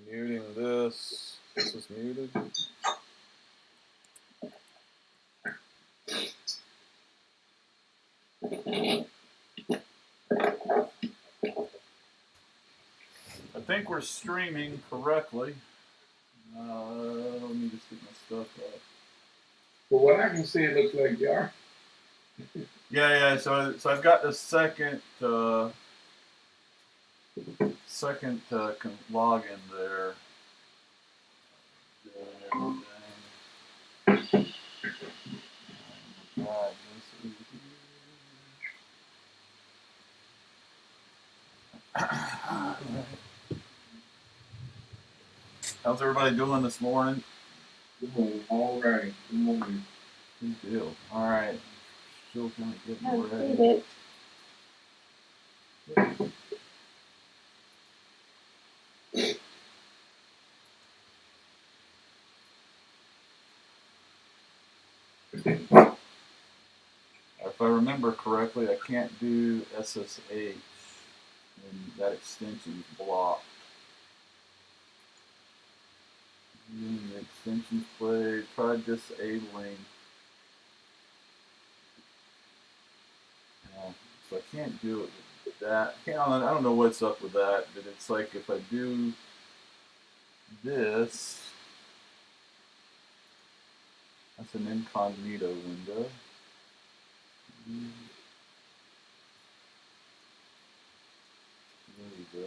Muting this. This is muted. I think we're streaming correctly. Let me just get my stuff up. Well, what I can see, it looks like you are. Yeah. So I've got the second login there. How's everybody doing this morning? All right. Good morning. Good deal. All right. Still kind of getting ready. If I remember correctly, I can't do SSH, and that extension's blocked. The extension's played. Try disabling. So I can't do it with that. I don't know what's up with that, but it's like if I do this, that's an incognito window. There you go.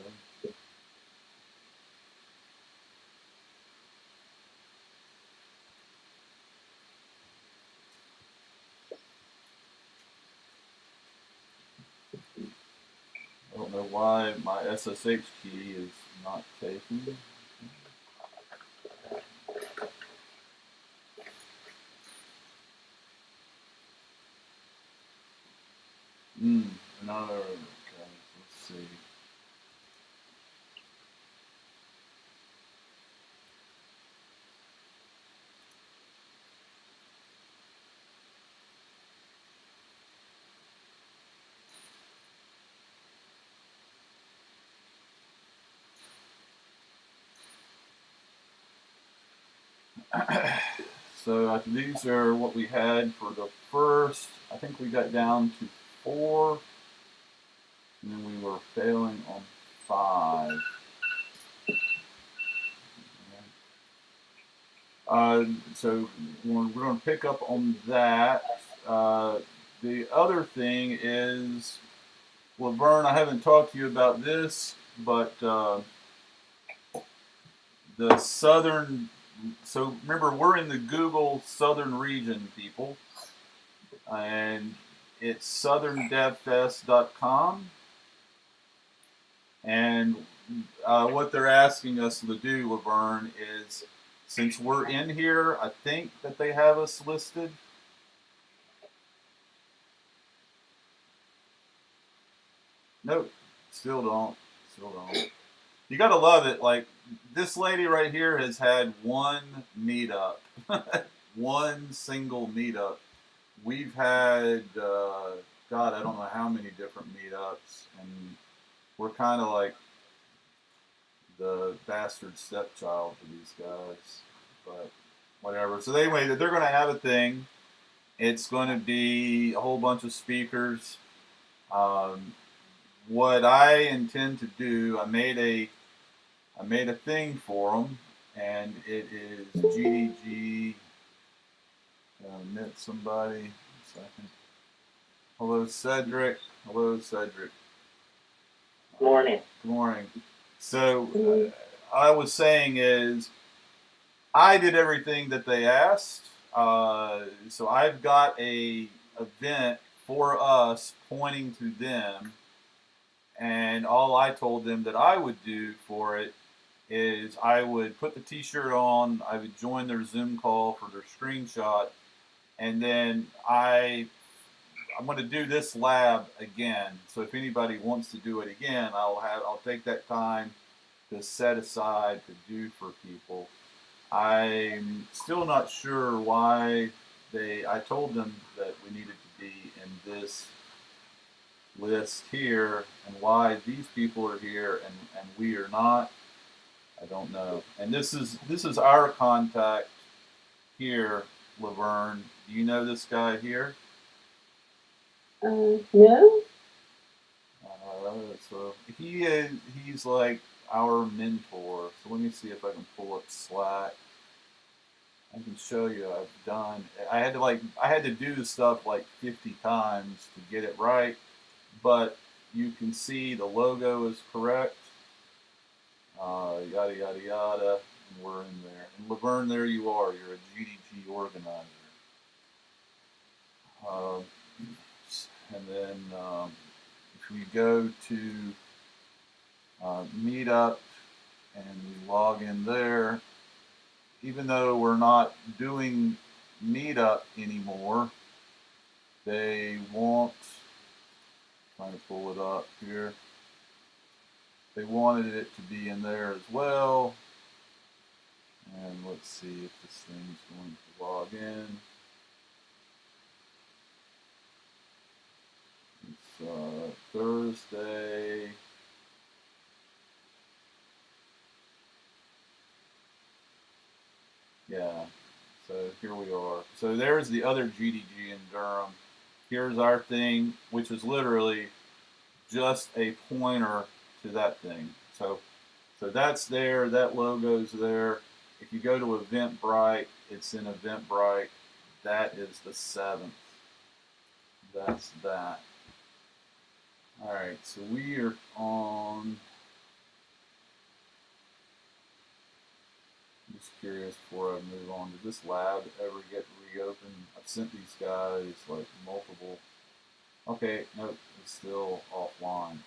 I don't know why my SSH key is not taking. No, okay, let's see. So these are what we had for the first. I think we got down to 4, and then we were failing on 5. So we're going to pick up on that. The other thing is, Laverne, I haven't talked to you about this, but the southern. So remember, we're in the Google Southern region, people, and it's southerndevfest.com. And what they're asking us to do, Laverne, is since we're in here, I think that they have us listed. Nope, still don't. You gotta love it. Like this lady right here has had one meetup, one single meetup. We've had, God, I don't know how many different meetups, and we're kind of like the bastard stepchild to these guys, but whatever. So anyway, they're going to have a thing. It's going to be a whole bunch of speakers. What I intend to do, I made a thing for them, and it is GDG. Met somebody. A second. Hello, Cedric. Good morning. Good morning. So I was saying is I did everything that they asked. So I've got a event for us pointing to them, and all I told them that I would do for it is I would put the t-shirt on, I would join their Zoom call for their screenshot, and then I'm going to do this lab again. So if anybody wants to do it again, I'll take that time to set aside to do for people. I'm still not sure why I told them that we needed to be in this list here, and why these people are here and we are not. I don't know. And this is our contact here, Laverne. Do you know this guy here? No. So he's like our mentor. So let me see if I can pull up Slack. I can show you I've done. I had to do this stuff like 50 times to get it right, but you can see the logo is correct. Yada yada yada, and we're in there. And Laverne, there you are. You're a GDG organizer. And then if we go to Meetup and we log in there, even though we're not doing Meetup anymore, they want, trying to pull it up here, they wanted it to be in there as well. And let's see if this thing's going to log in. It's Thursday. Yeah, so here we are. So there's the other GDG in Durham. Here's our thing, which is literally just a pointer to that thing. So that's there, that logo's there. If you go to Eventbrite, it's in Eventbrite. That is the 7th. That's that. All right, so we are on. I'm just curious before I move on. Did this lab ever get reopened? I've sent these guys like multiple. Okay, nope, it's still offline.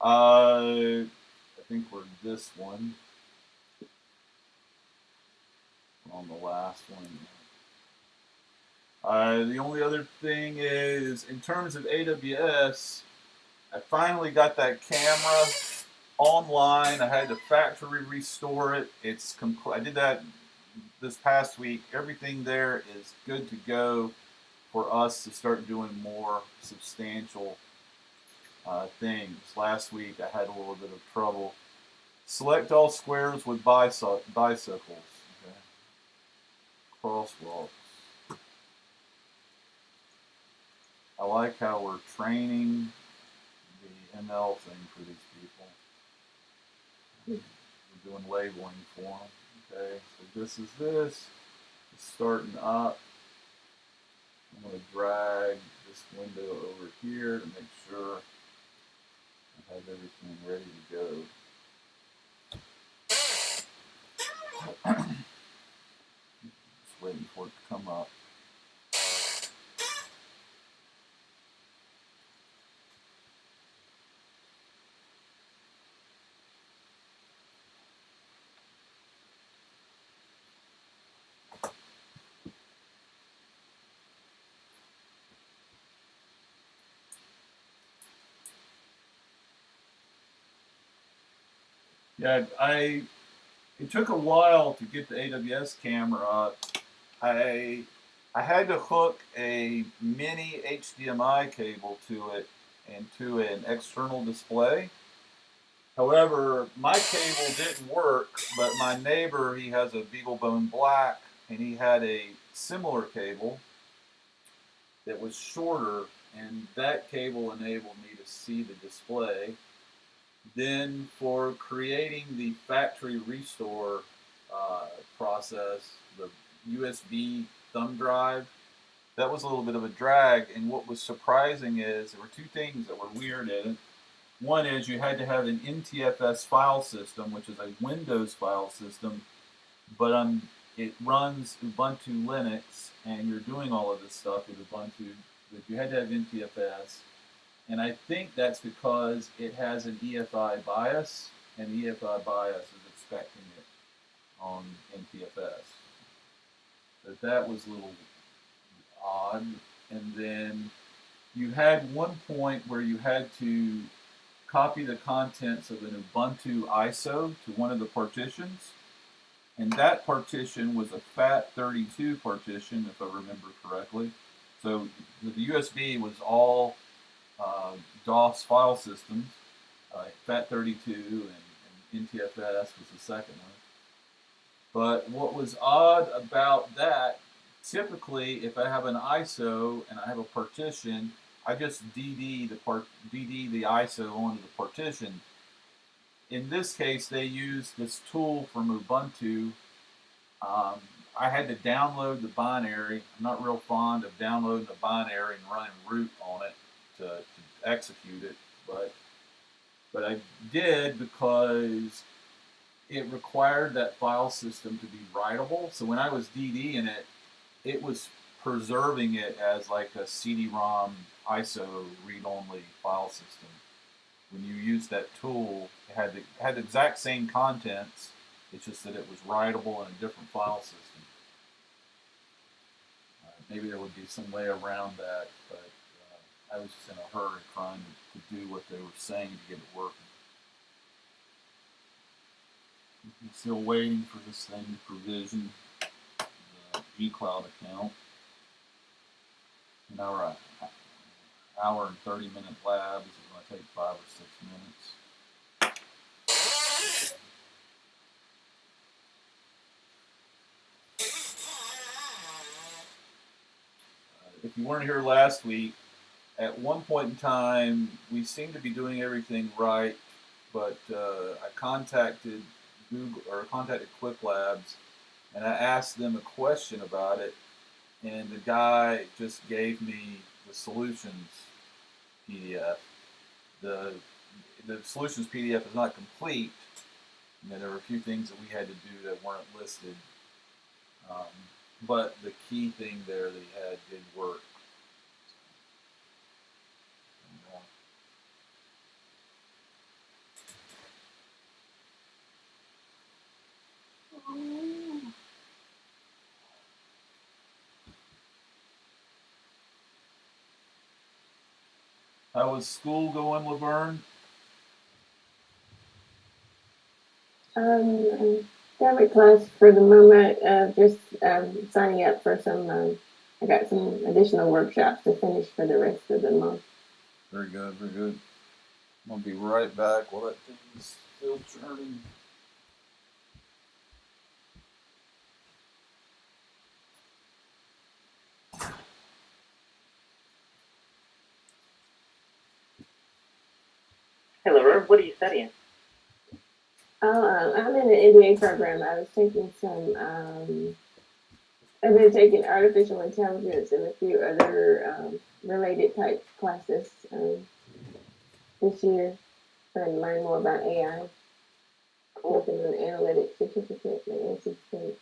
I think we're this one. We're on the last one. The only other thing is, in terms of AWS, I finally got that camera online. I had to factory restore it. I did that this past week. Everything there is good to go for us to start doing more substantial things. Last week I had a little bit of trouble. Select all squares with bicycles. Okay. Crosswalks. I like how we're training the ML thing for these people. We're doing labeling for them. Okay, so this is this. It's starting up. I'm going to drag this window over here to make sure I have everything ready to go. Just waiting for it to come up. Yeah, it took a while to get the AWS camera up. I had to hook a mini HDMI cable to it and to an external display. However, my cable didn't work, but my neighbor, he has a BeagleBone Black, and he had a similar cable that was shorter, and that cable enabled me to see the display. Then for creating the factory restore process, the USB thumb drive, that was a little bit of a drag. And what was surprising is there were two things that were weird in it. One is you had to have an NTFS file system, which is a Windows file system, but it runs Ubuntu Linux, and you're doing all of this stuff with Ubuntu, but you had to have NTFS. And I think that's because it has an EFI bias, and EFI bias is expecting it on NTFS. But that was a little odd. And then you had one point where you had to copy the contents of an Ubuntu ISO to one of the partitions. And that partition was a FAT32 partition, if I remember correctly. So the USB was all DOS file systems, FAT32 and NTFS was the second one. But what was odd about that, typically, if I have an ISO and I have a partition, I just DD the ISO onto the partition. In this case, they used this tool from Ubuntu. I had to download the binary. I'm not real fond of downloading the binary and running root on it to execute it, but I did because it required that file system to be writable. So when I was DDing it, it was preserving it as like a CD-ROM ISO read-only file system. When you use that tool, it had the exact same contents. It's just that it was writable in a different file system. Maybe there would be some way around that, but I was just in a hurry trying to do what they were saying to get it working. I'm still waiting for this thing to provision the G-Cloud account. In our hour and 30-minute lab, this is going to take 5 or 6 minutes. If you weren't here last week, at one point in time, we seemed to be doing everything right, but I contacted Google or contacted Quick Labs, and I asked them a question about it, and the guy just gave me the solutions PDF. The solutions PDF is not complete. You know, there were a few things that we had to do that weren't listed, but the key thing there that he had did work. How was school going, Laverne? Private class for the moment. Just signing up for some. I got some additional workshops to finish for the rest of the month. Very good, very good. I'm gonna be right back while that thing's still churning. Hey, Laverne, what are you studying? I'm in an MBA program. I was taking some. I've been taking artificial intelligence and a few other related type classes this year, trying to learn more about AI. Cool. Taking an analytics certificate at NC State.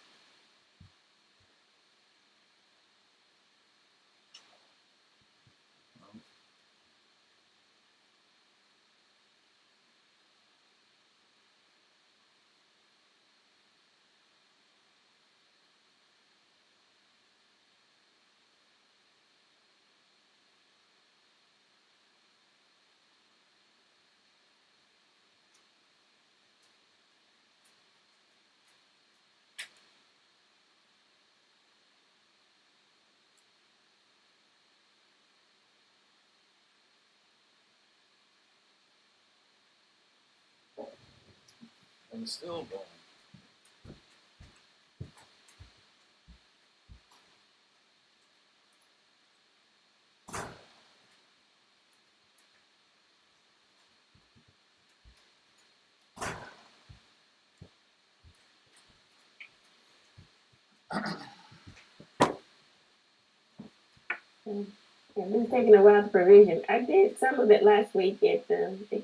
And still going. It's been taking a while to provision. I did some of it last week. It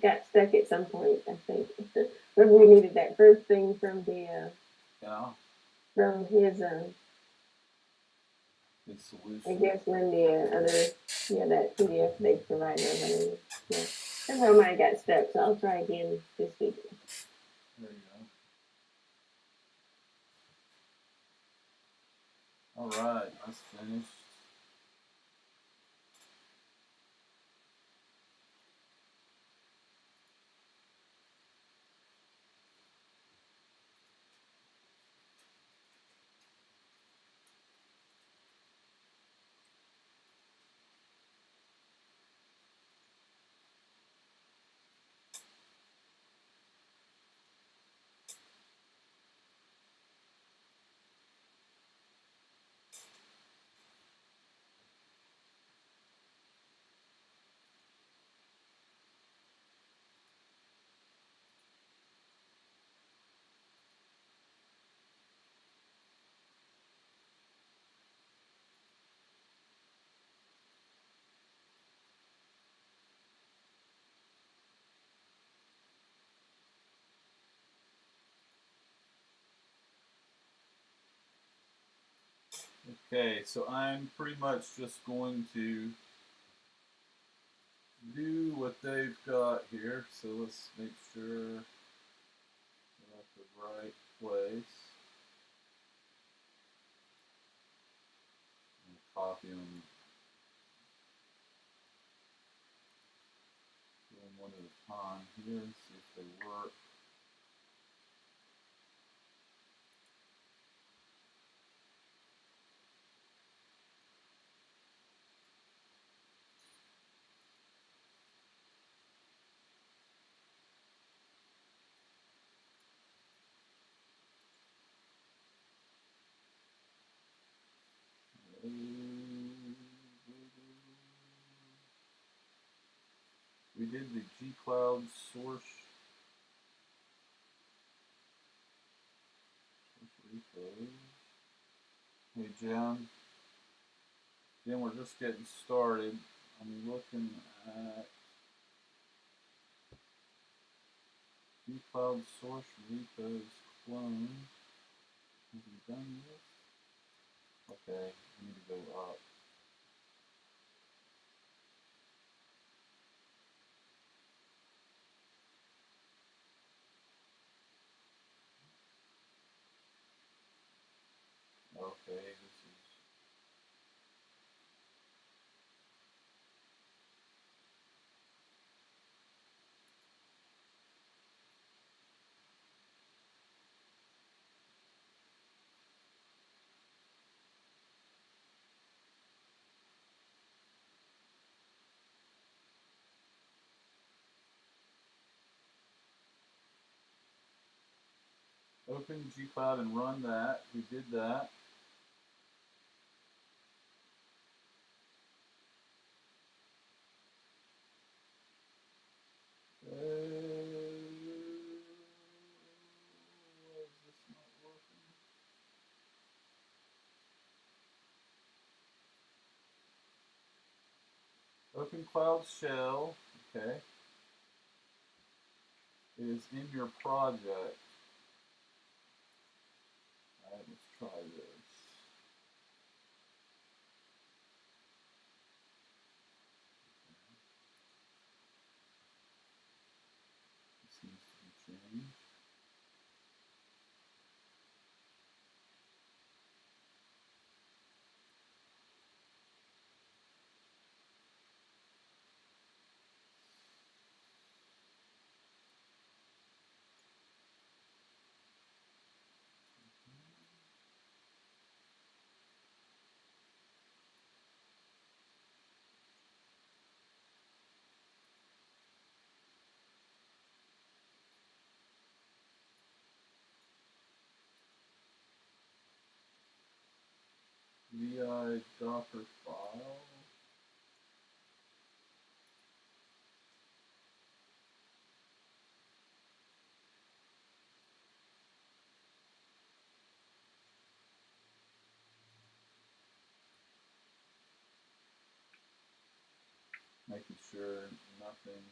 got stuck at some point, I think. Remember we needed that first thing from the Yeah. from his Good solution. I guess when the other that PDF they provided. Yeah. That's why mine got stuck, so I'll try again this week. There you go. All right, that's finished. Okay, so I'm pretty much just going to do what they've got here. So let's make sure we're at the right place. Copy them, do them one at a time here and see if they work. We did the G-Cloud source repos. Hey Jim, we're just getting started. I'm looking at G-Cloud source repos clone. Have we done this? Okay, I need to go up. Okay, this is open G-Cloud and run that. We did that. Why is this not working? Open Cloud Shell, okay, is in your project. Alright, let's try this. This needs to be changed. VI Docker file. Making sure nothing.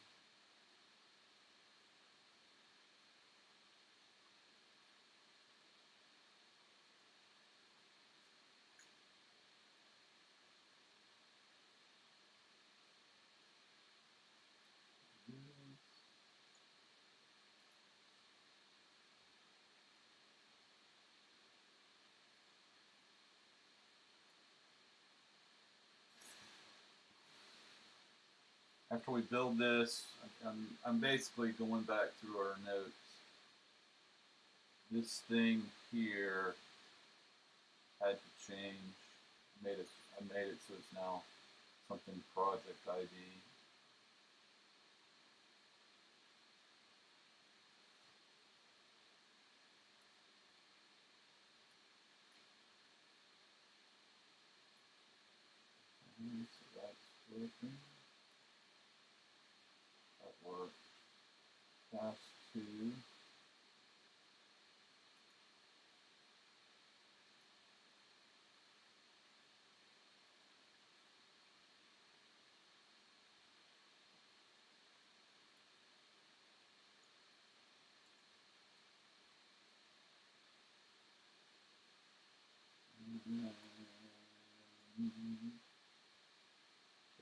after we build this, I'm basically going back through our notes. This thing here had to change. I made it so it's now something project ID. So that's working. That worked. Task 2.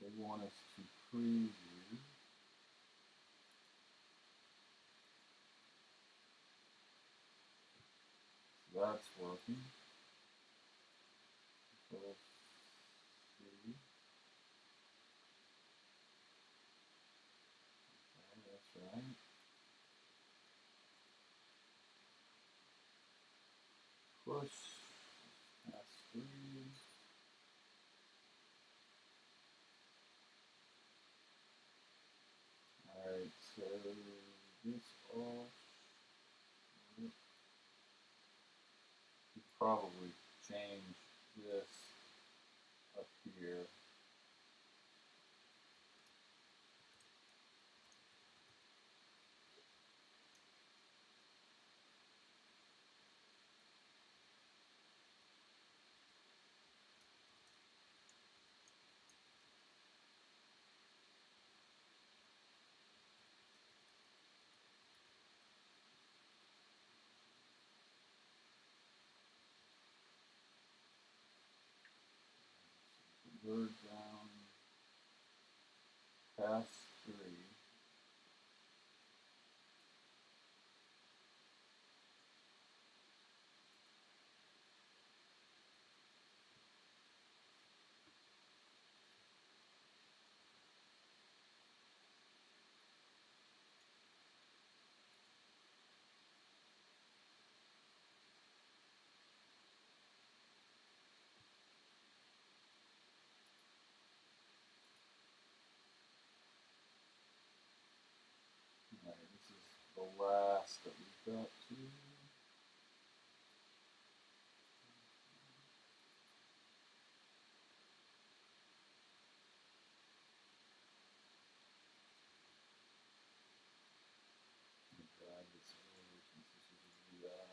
They want us to preview. So that's working. So let's see. Okay, that's right. Push. Task 3. Alright, so this all should probably change this up here. We're down past 3. Alright, this is the last that we've got to. Drag this over since this is a UI.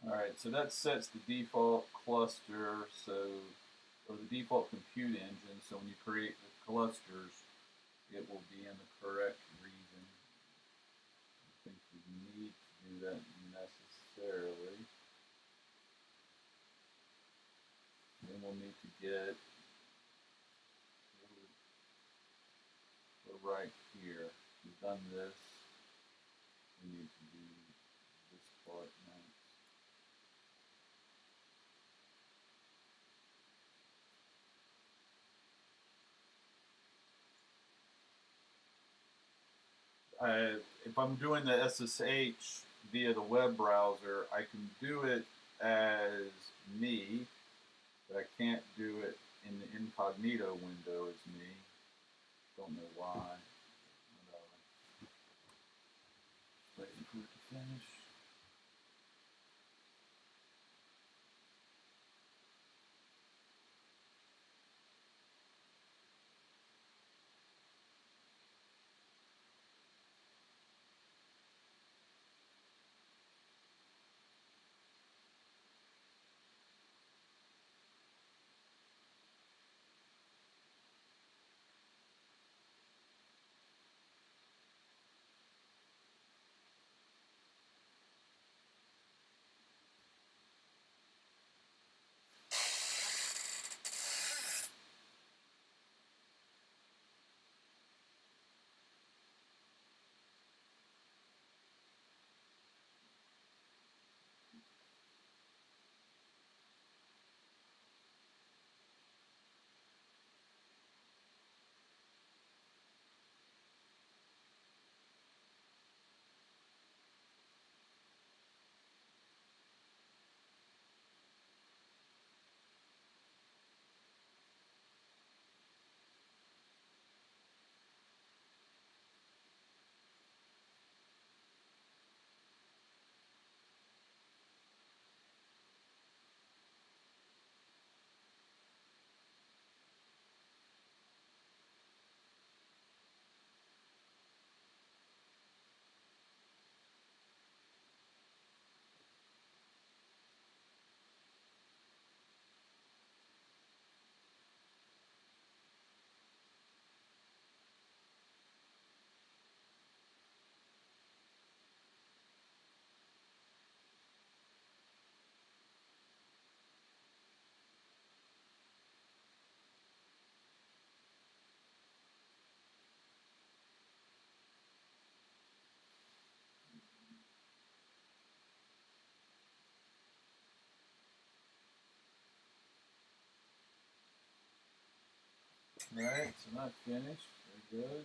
Alright, so that sets the default cluster, or the default compute engine, so when you create the clusters, it will be in the correct region. I think we need to do that necessarily. Then we'll need to get, we're right here. We've done this. We need to do this part next. If I'm doing the SSH via the web browser, I can do it as me, but I can't do it in the incognito window as me. Don't know why. Waiting for it to finish. Alright, so not finished. Very good.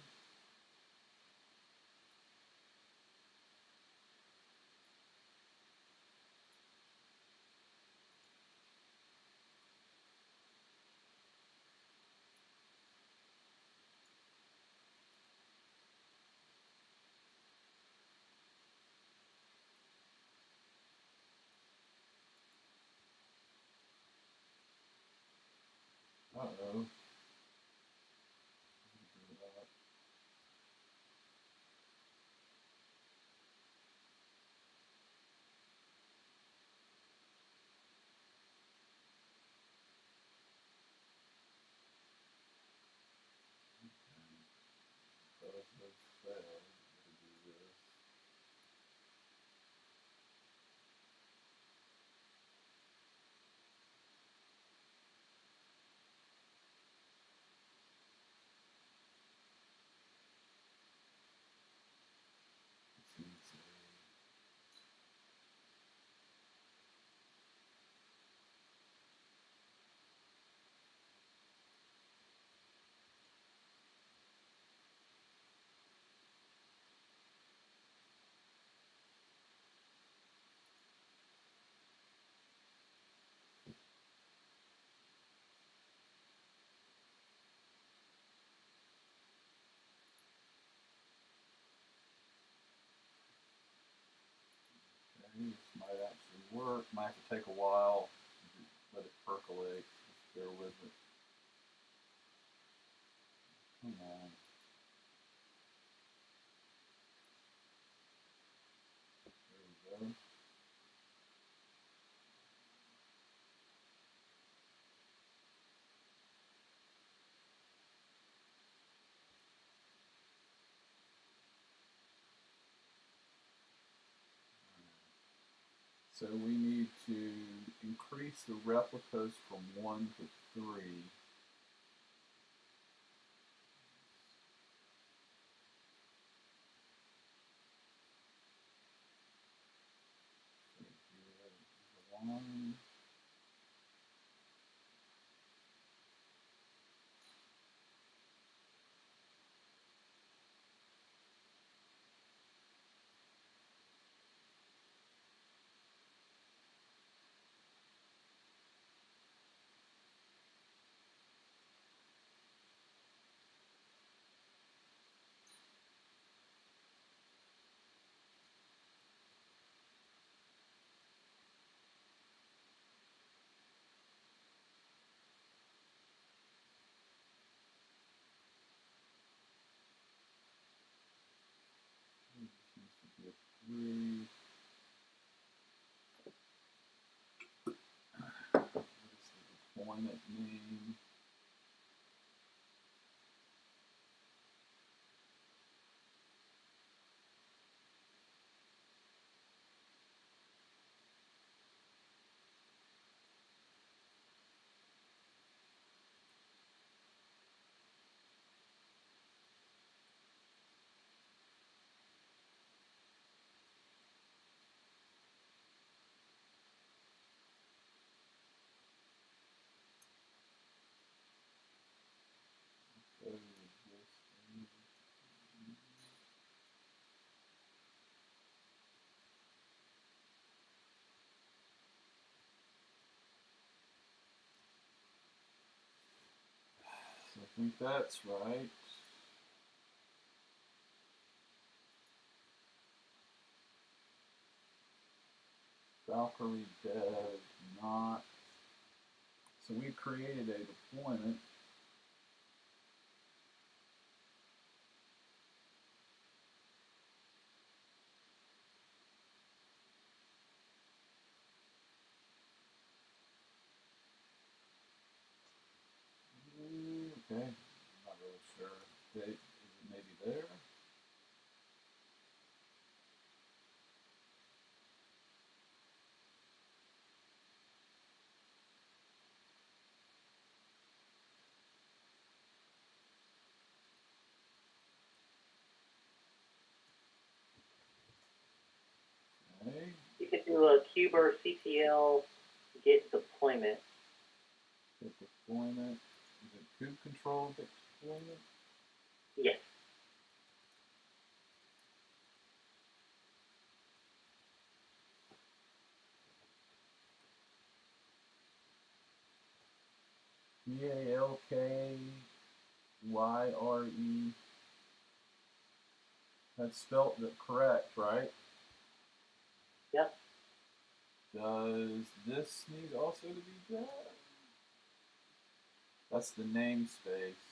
Uh-oh. Both have failed. Gotta do this. This needs a okay, this might actually work. Might have to take a while. Let it percolate. Just bear with it. Come on. There we go. So we need to increase the replicas from 1 to 3. So here is the line. This needs to be a 3. What is the deployment name? Go with this thing. So I think that's right. Valkyrie dev not. So we created a deployment. Okay, I'm not really sure. Is it maybe there? Okay. You could do a Kuber CTL git deployment. Git deployment. Is it Who controlled deployment? Yes. Palkyre. That's spelt correct, right? Yep. Does this need also to be done? That's the namespace.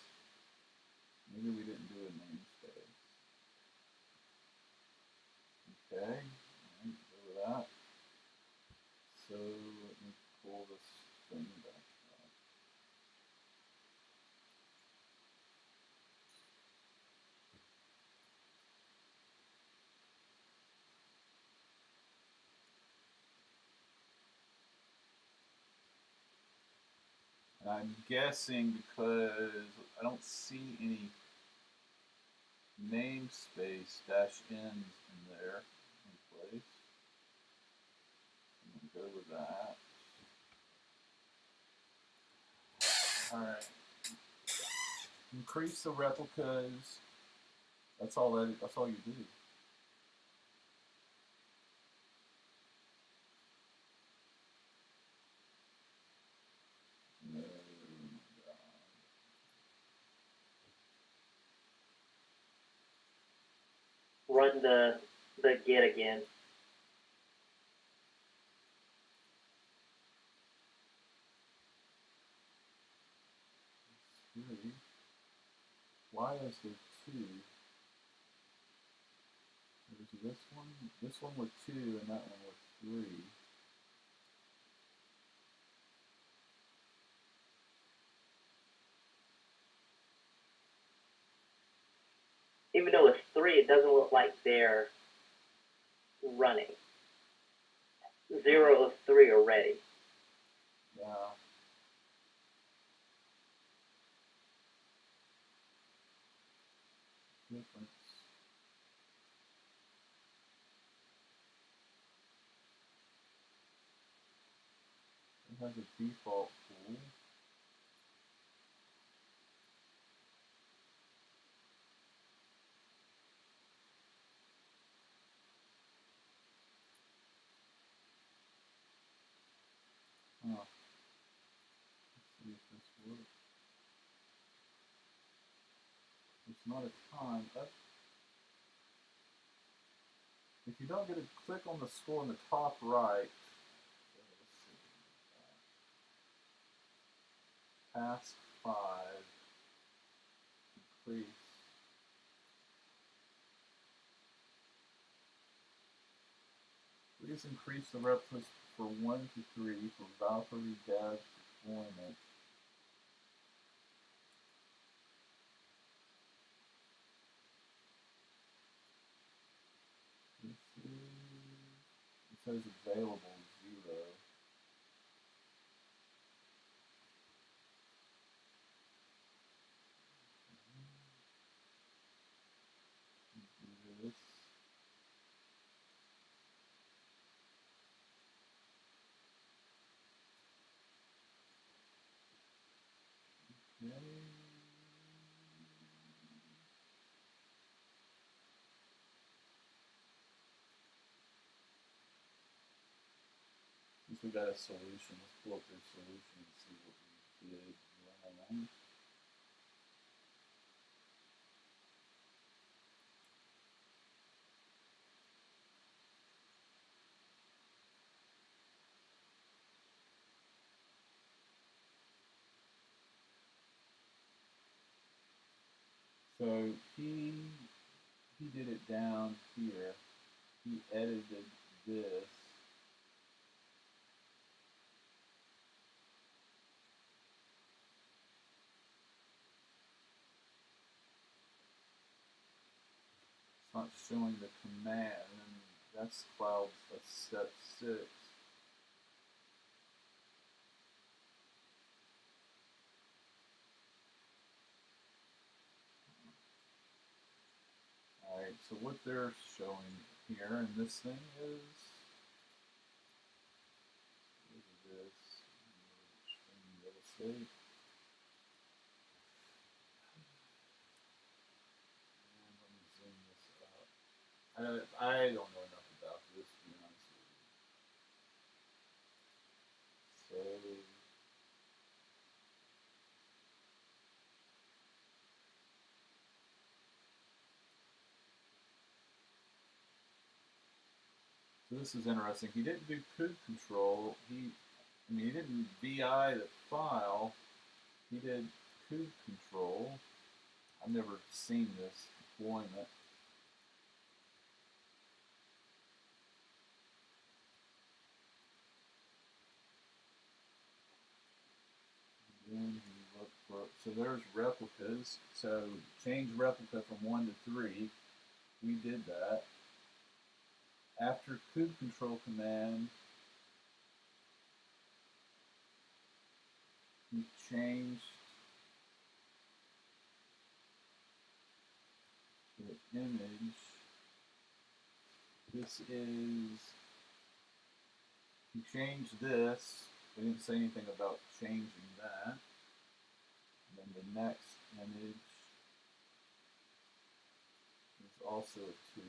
Maybe we didn't do a namespace. Okay, alright, go with that. So let me pull this thing back up. And I'm guessing because I don't see any namespace dash ends in there in place. I'm gonna go with that. Alright. Increase the replicas. That's all you do. No, Run the get again. three. Why is there two? There's this one with two, and that one with three. Even though it's 3, it doesn't look like they're running. 0 of 3 are ready. Yeah. Difference. It has a default pool. Oh. Let's see if this works. It's not a time. If you don't get it, click on the score in the top right. Let's see. Task 5. Increase. Please increase the replicas for 1 to 3 for Valkyrie dev deployment. It says available 0. Do this. Okay. Since we got a solution, let's pull up their solution and see what we did wrong. So he did it down here. He edited this. It's not showing the command. And that's cloud. That's step 6. Alright, so what they're showing here in this thing is this real estate. I don't know enough about this, to be honest with you. So this is interesting. He didn't do kube control. He didn't VI the file. He did kube control. I've never seen this deployment. Then he looked for, so there's replicas. So change replica from 1 to 3. We did that. After kube control command, we changed the image. This is, we changed this. We didn't say anything about changing that. And then the next image is also a 2.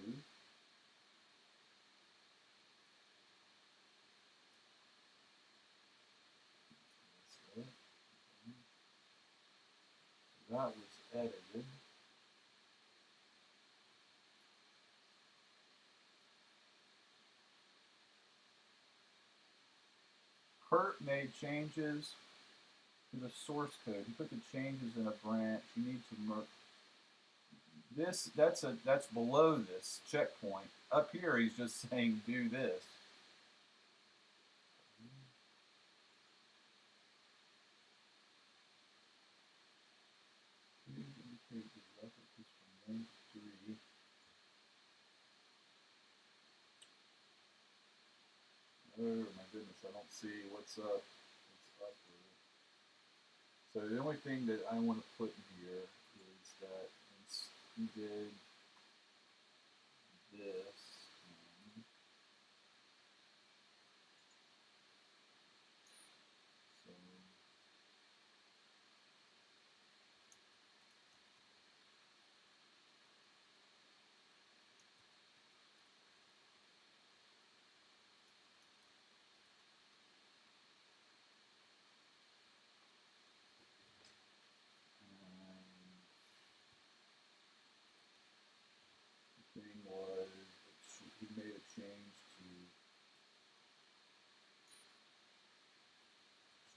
So that was edited. Kurt made changes to the source code. He put the changes in a branch. You need to merge this. That's below this checkpoint. Up here, he's just saying do this. Please indicate the replicas from 1 to 3. Oh my goodness, I don't see what's up. What's up with it? So the only thing that I want to put in here is that he did this. So the thing was he made a change to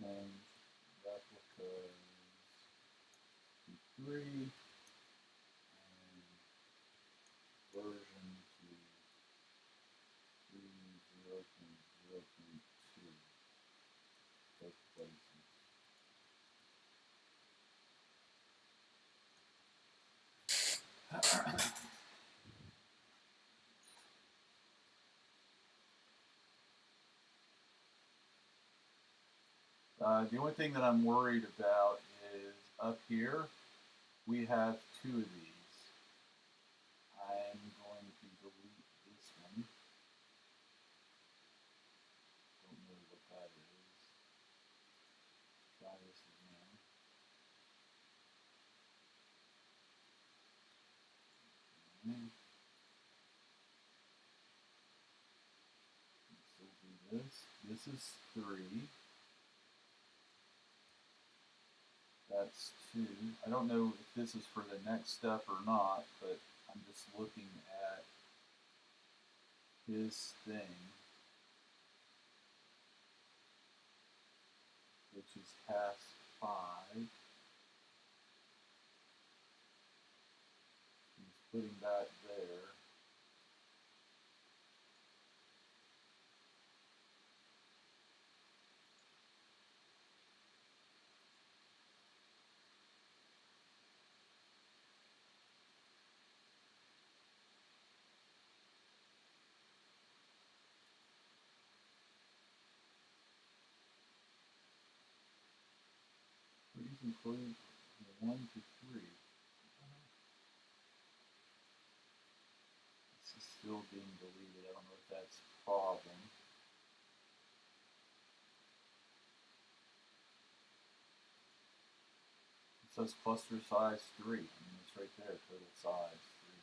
change replicas to 3 and version to 3.0.0.2 both places. The only thing that I'm worried about is up here, we have 2 of these. I'm going to delete this one. Don't know what that is. Try this again. So do this. This is 3. That's 2. I don't know if this is for the next step or not, but I'm just looking at his thing, which is task 5. He's putting that there. Please include 1 to 3. This is still being deleted. I don't know if that's a problem. It says cluster size 3. I mean, it's right there, total size 3.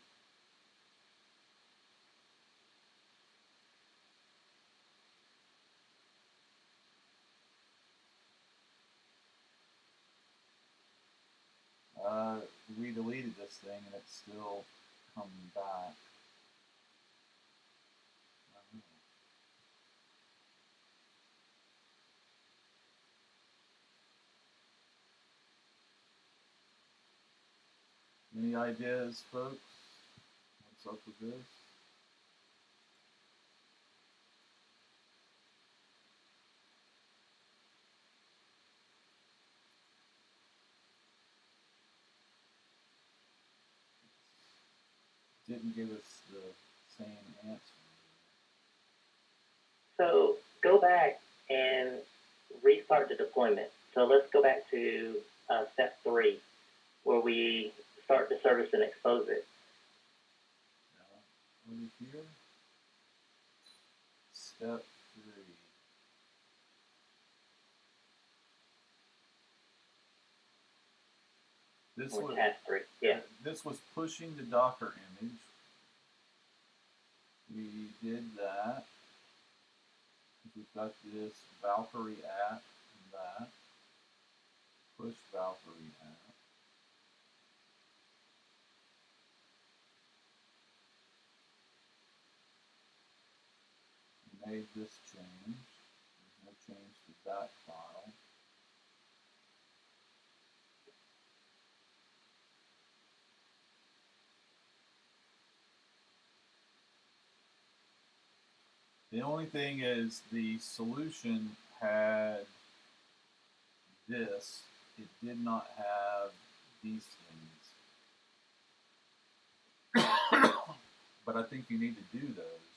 already deleted this thing and it's still coming back. Any ideas, folks? What's up with this? Didn't give us the same answer. So go back and restart the deployment. So let's go back to step 3, where we start the service and expose it. Over here, step 3. This Or was task 3, yeah. This was pushing the Docker image. We did that. We've got this Valkyrie app and that. Push Valkyrie app. We made this change. There's no change to that file. The only thing is the solution had this. It did not have these things. But I think you need to do those.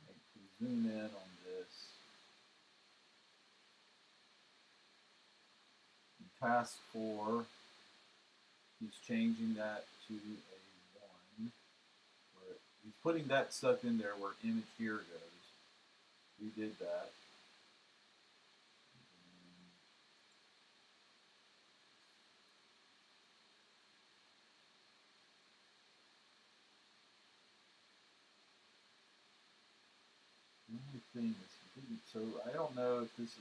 Right, to zoom in on this. In task 4, he's changing that to a 1. Where he's putting that stuff in there where image here goes. We did that. The only thing is he didn't, so I don't know if this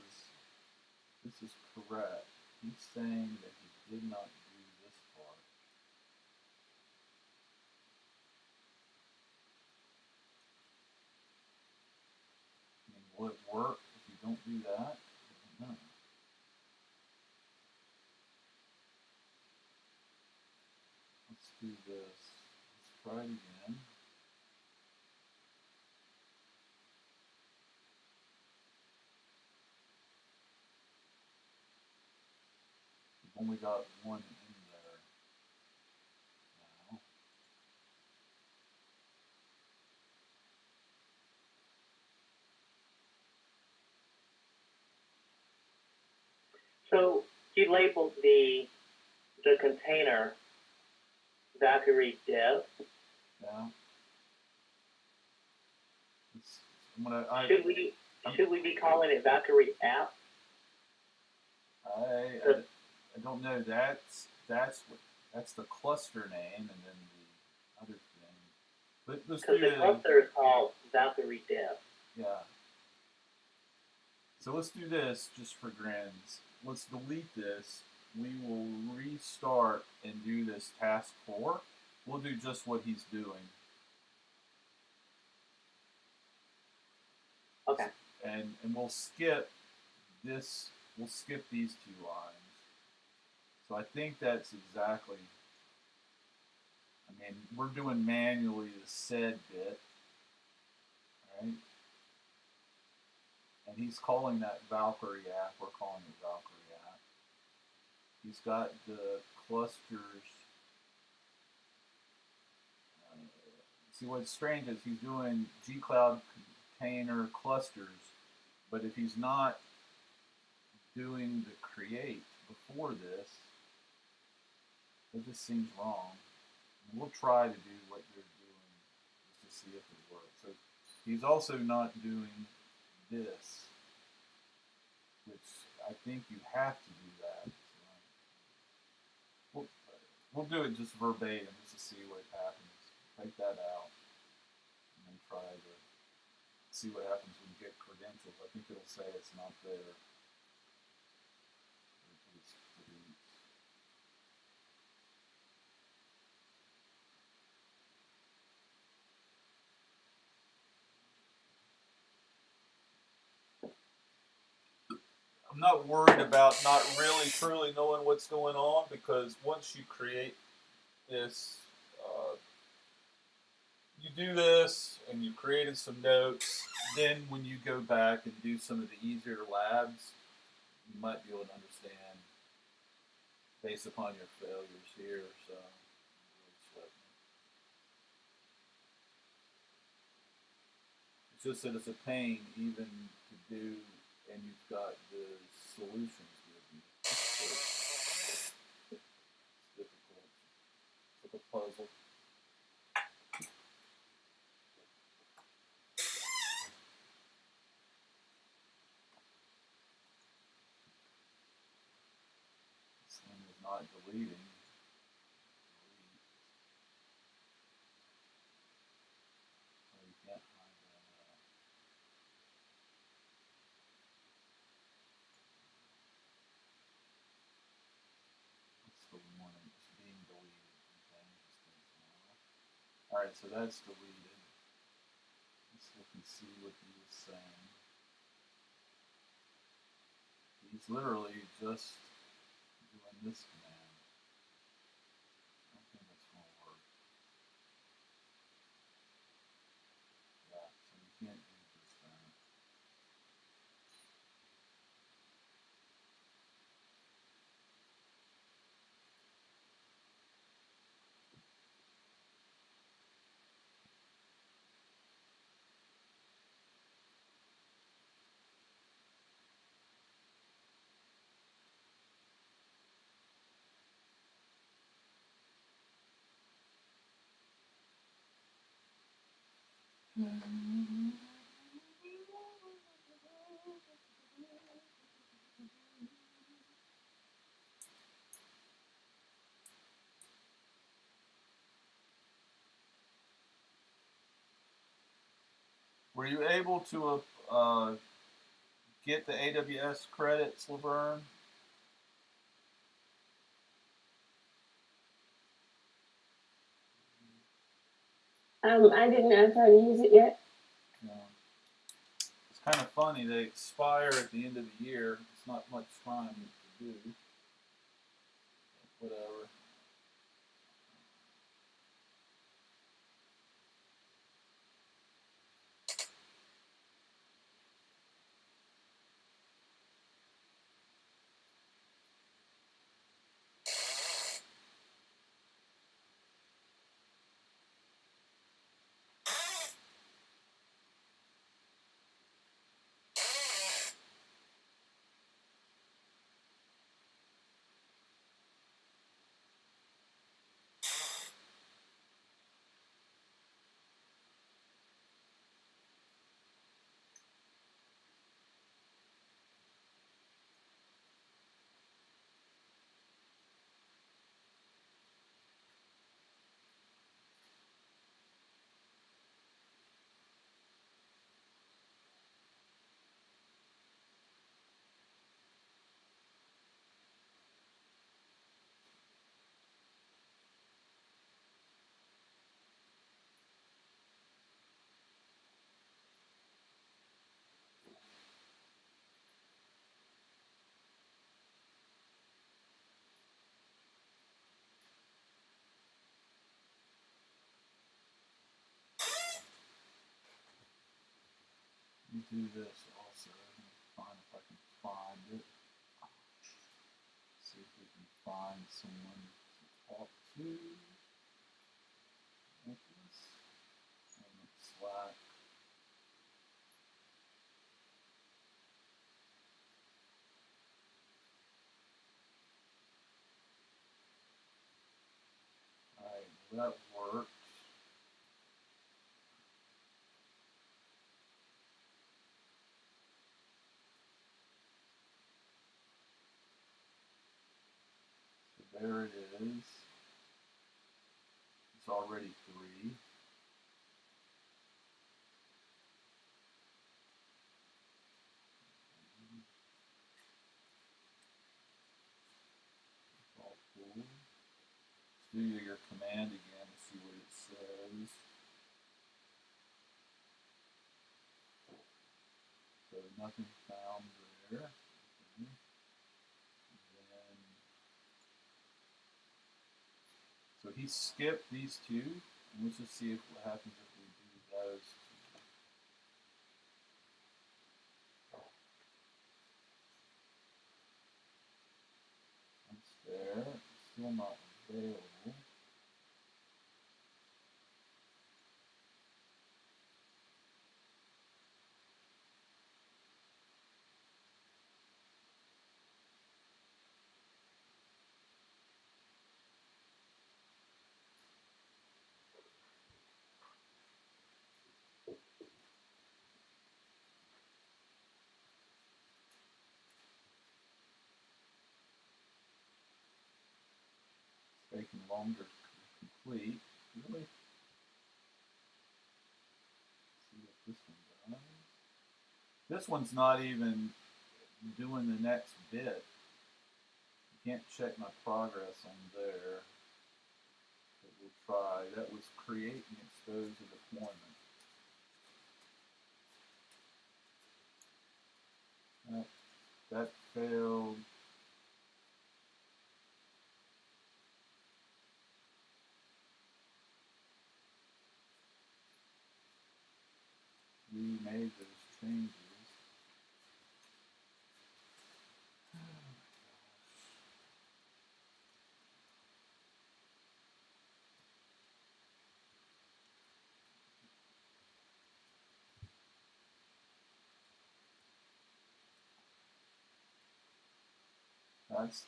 is correct. He's saying that he did not do this part. I mean, will it work if you don't do that? I don't know. Let's do this. Let's try it again. We've only got one in there now. So you labeled the container Valkyrie dev. Yeah. Should we be calling it Valkyrie app? I don't know. That's the cluster name, and then the other thing. But let's do Because the cluster is called Valkyrie dev. Yeah. So let's do this just for grins. Let's delete this. We will restart and do this task 4. We'll do just what he's doing. Okay. And we'll skip this. We'll skip these 2 lines. So I think that's exactly. I mean, we're doing manually the said bit, right? And he's calling that Valkyrie app. We're calling it Valkyrie app. He's got the clusters. See, what's strange is he's doing G-Cloud container clusters, but if he's not doing the create before this, it just seems wrong. And we'll try to do what you're doing just to see if it works. So he's also not doing this, which I think you have to do that. So we'll do it just verbatim just to see what happens. Take that out and then try to see what happens when you get credentials. I think it'll say it's not there. I'm not worried about not really truly knowing what's going on, because once you create this, you do this and you've created some notes, then when you go back and do some of the easier labs, you might be able to understand based upon your failures here. So it's just that it's a pain even to do, and you've got the solutions with you. It's difficult. It's like a puzzle. This thing is not deleting. Oh, you can't find that. That's the one that's being deleted. Okay, alright, so that's deleted. Let's look and see what he was saying. He's literally just doing this command. I don't think that's going to work. Yeah, so you can't do just that. Were you able to get the AWS credits, Laverne? I didn't know how to use it yet. No. It's kind of funny. They expire at the end of the year. It's not much time to do. Whatever. You do this also. Find if I can find it. See if we can find someone to talk to. Like this. And Slack. Alright, well, that worked. So there it is. It's already 3. All cool. Let's do your command again to see what it says. So nothing found there. And then, so he skipped these two. And let's just see what happens if we do those two. That's there. Still not available. It's taking longer to complete. Really? Let's see what this one does. This one's not even doing the next bit. You can't check my progress on there. But we'll try. That was create and expose a deployment. That failed. We made those changes.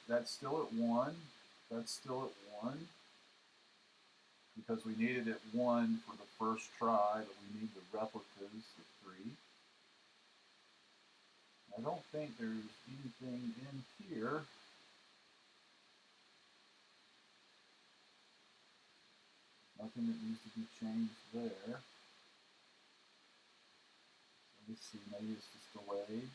That's still at 1. That's still at 1 because we needed it 1 for the first try, but we need the replicas at 3. I don't think there's anything in here. Nothing that needs to be changed there. Let me see, maybe it's just delayed.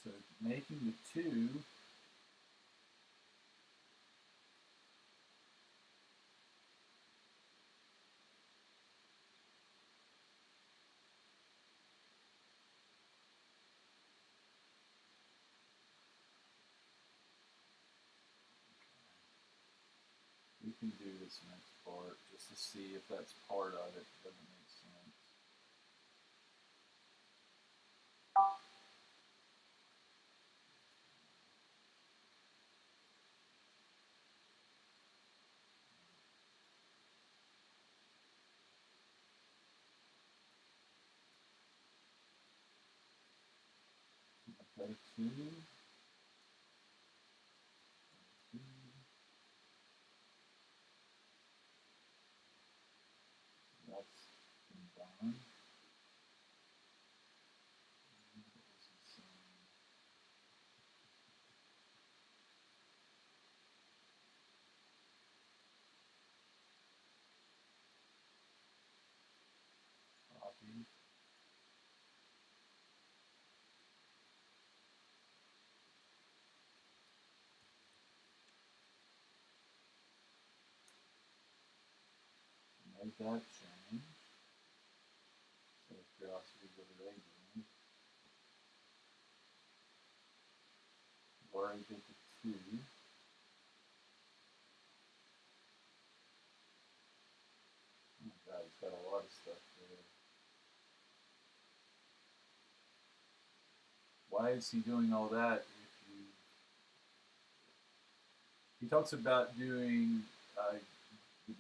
So making the 2. We can do this next part just to see if that's part of it. Doesn't make sense. Okay, 2. 2. That's been done. Copy. Make that change. So curiosity, what are they doing? We already did the 2. Oh my god, it's got a lot of stuff there. why is he doing all that? If you, he talks about doing,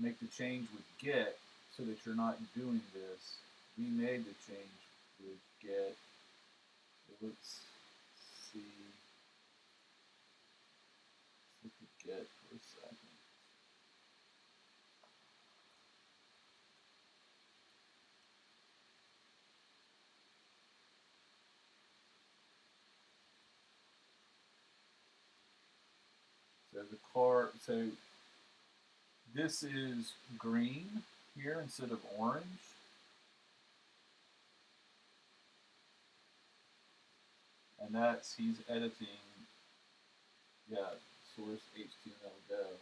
make the change with get so that you're not doing this. We made the change with get. So let's see. Let's look at get for a second. So the car, so this is green here instead of orange. And that's, he's editing, yeah, source HTML go.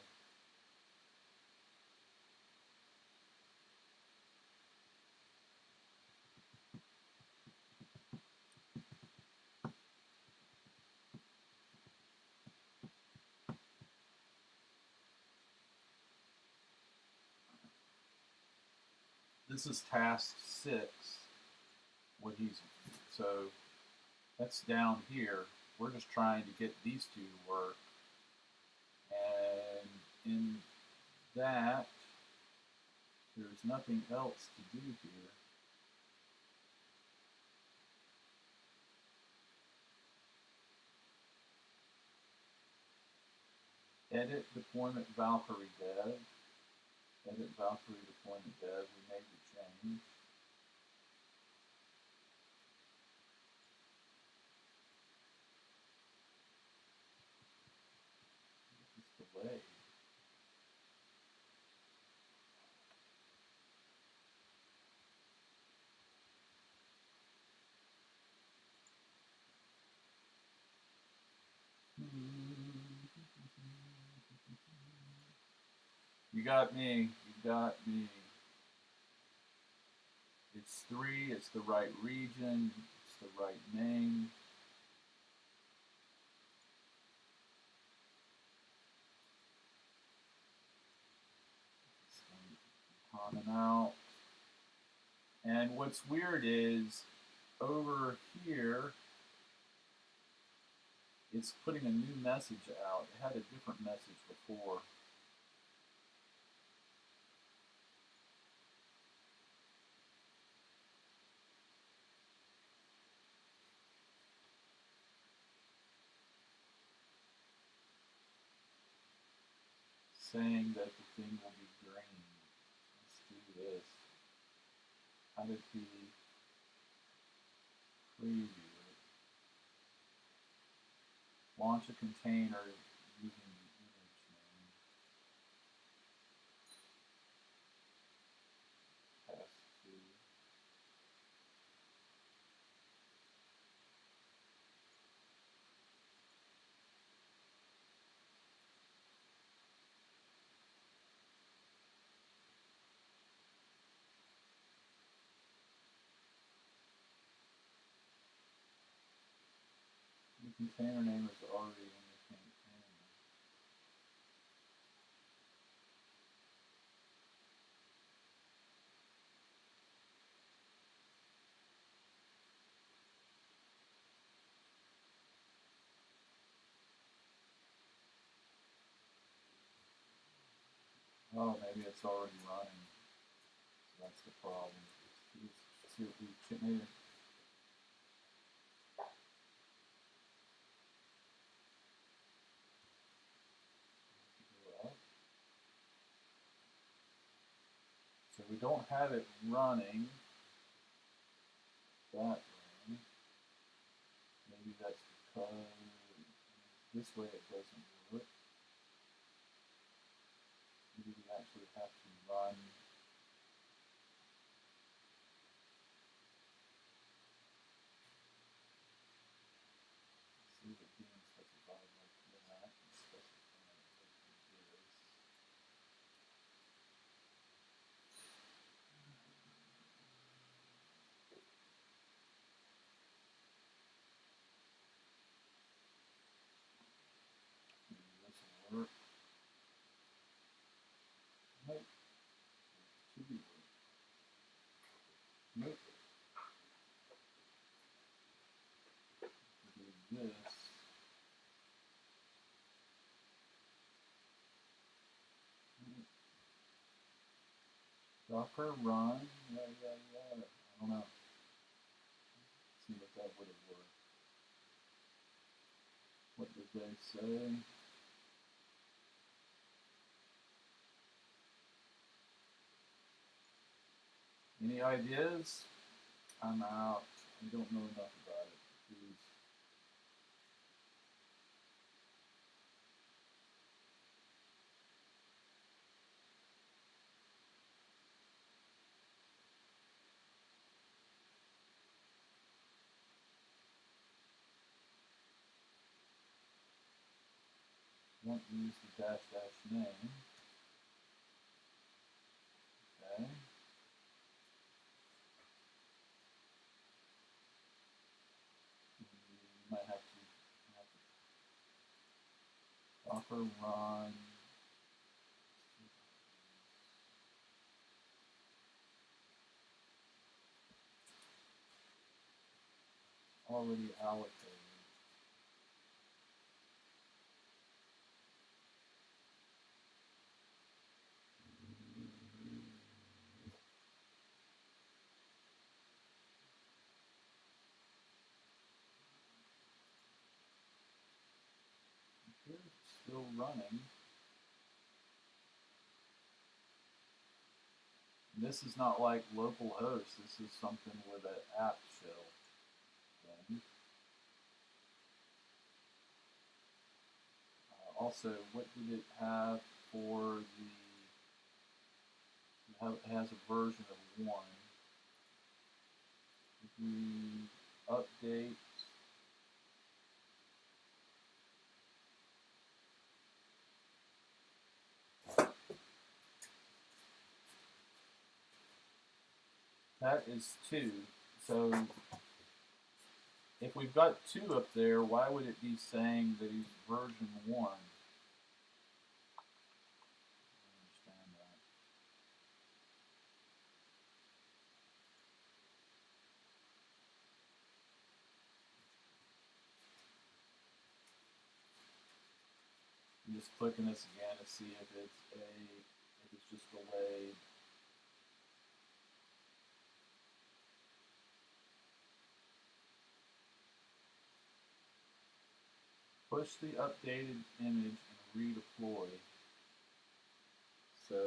This is task 6, what he's, so that's down here. We're just trying to get these two to work. And in that, there's nothing else to do here. Edit deployment Valkyrie dev. Edit Valkyrie deployment dev. We made the change. It's delayed. You got me. You got me. It's 3. It's the right region. It's the right name. Common out. And what's weird is over here, it's putting a new message out. It had a different message before. Saying that the thing will be green. Let's do this. How did he preview it? Launch a container using the image name. Test 2. The container name is already in the container. Oh, maybe it's already running. So that's the problem. Let's see what we maybe. So we don't have it running that way. Maybe that's because this way it doesn't work. Maybe we actually have to run. See what being specified like that and specify what it is. Maybe this will work. Nope. this. Docker run, yeah. I don't know. Let's see what that would have worked. What did they say? Any ideas? I'm out. I don't know enough about it. Please. Don't use the dash name. Okay. You might have to Docker run. Already allocated. It's still running. And this is not like localhost. This is something with an app shell thing. Also, what did it have for the? It has a version of 1. If we update. That is 2. So if we've got 2 up there, why would it be saying that he's version 1? I don't understand that. I'm just clicking this again to see if it's just delayed. Push the updated image and redeploy. So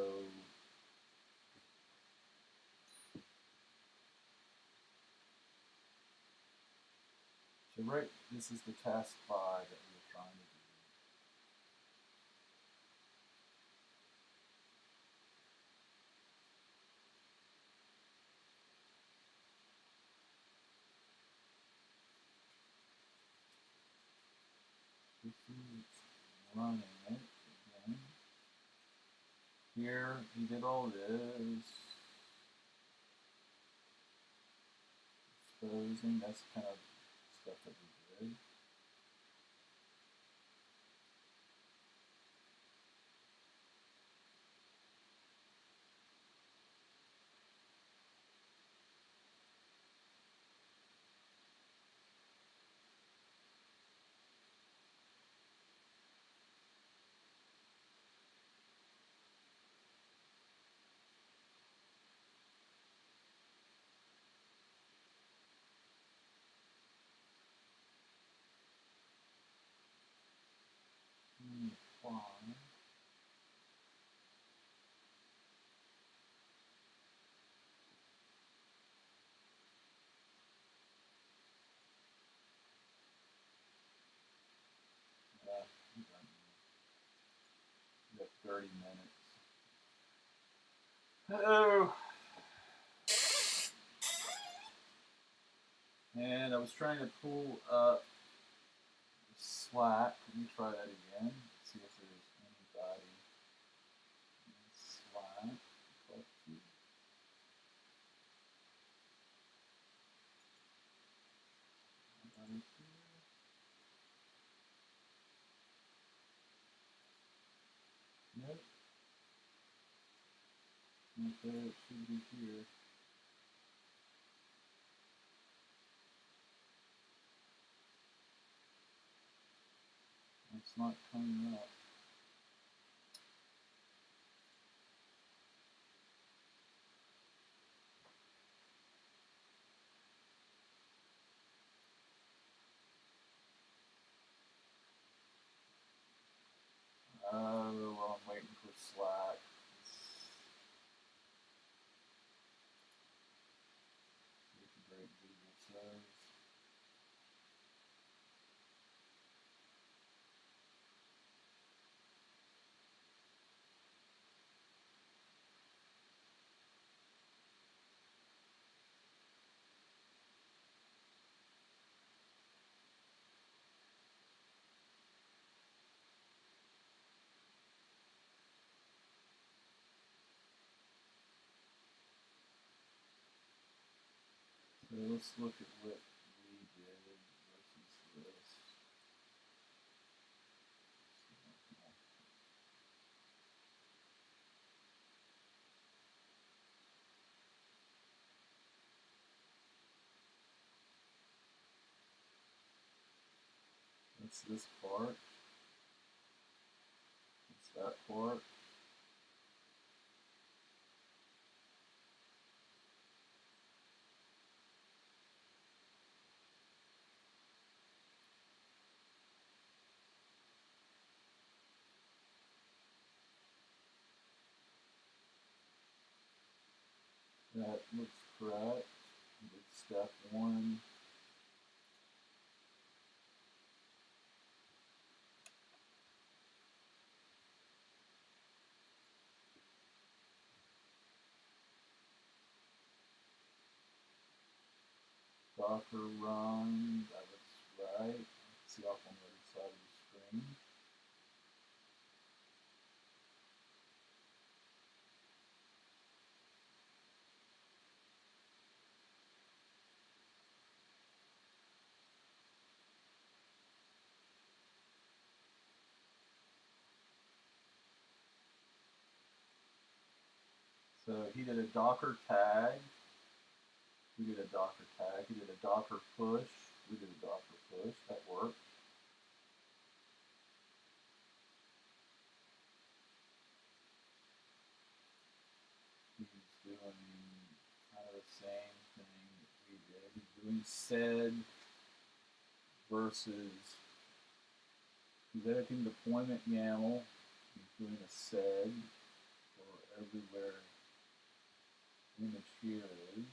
right, this is the task 5 that we're trying to do. This is running it again. Here, he did all this. Exposing, that's kind of stuff that we did. Fine. Yeah, we got 30 minutes. Oh. And I was trying to pull up Slack. Let me try that again. See if there's anybody in Slack. Anybody here? Nope. Okay, it should be here. It's not coming up. Well, I'm waiting for Slack. See what the great Google says. So let's look at what we did versus this. That's this part. That's that part. That looks correct. With step one. Docker run, that looks right. See off on the other side of the screen. So he did a Docker tag. We did a Docker tag. He did a Docker push. We did a Docker push. That worked. He's doing kind of the same thing that we did. He's doing sed versus he's editing deployment YAML. He's doing a sed for everywhere image here is.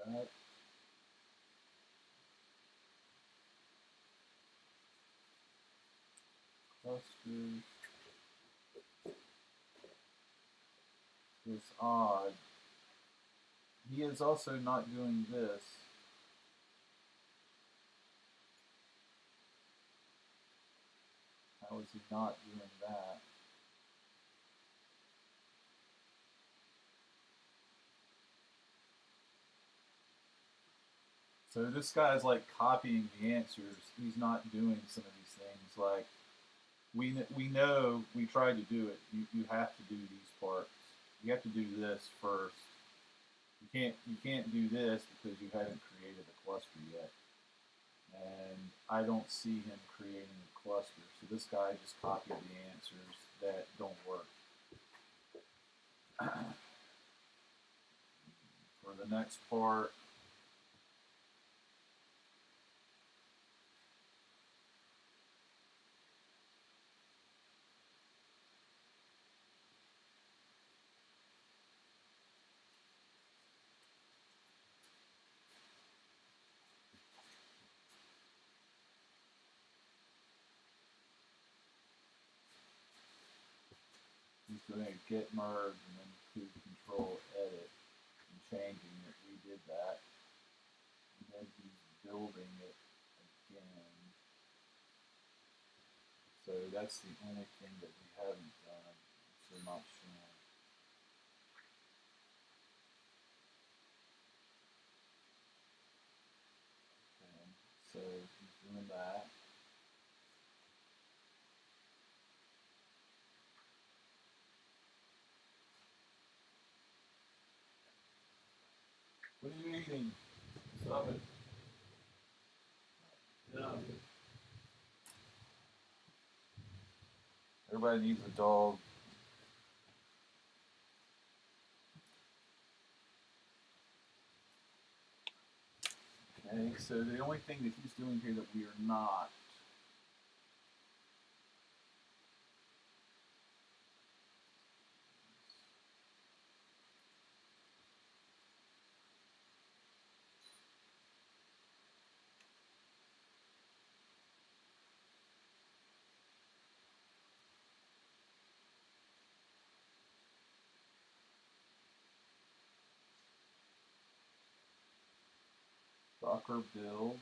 That. Clusters. It's odd. He is also not doing this. How is he not doing that? So this guy's like copying the answers. He's not doing some of these things. Like we know we tried to do it. You have to do these parts. You have to do this first. You can't do this because you haven't created a cluster yet. And I don't see him creating a cluster. So this guy just copied the answers that don't work. For the next part, he's doing a git merge and then to control edit and changing it. We did that. And then he's building it again. So that's the only thing that we haven't done. So not showing. Okay. So he's doing that. What are you eating? Stop it. Yeah. Everybody needs a dog. Okay, so the only thing that he's doing here that we are not. Docker build.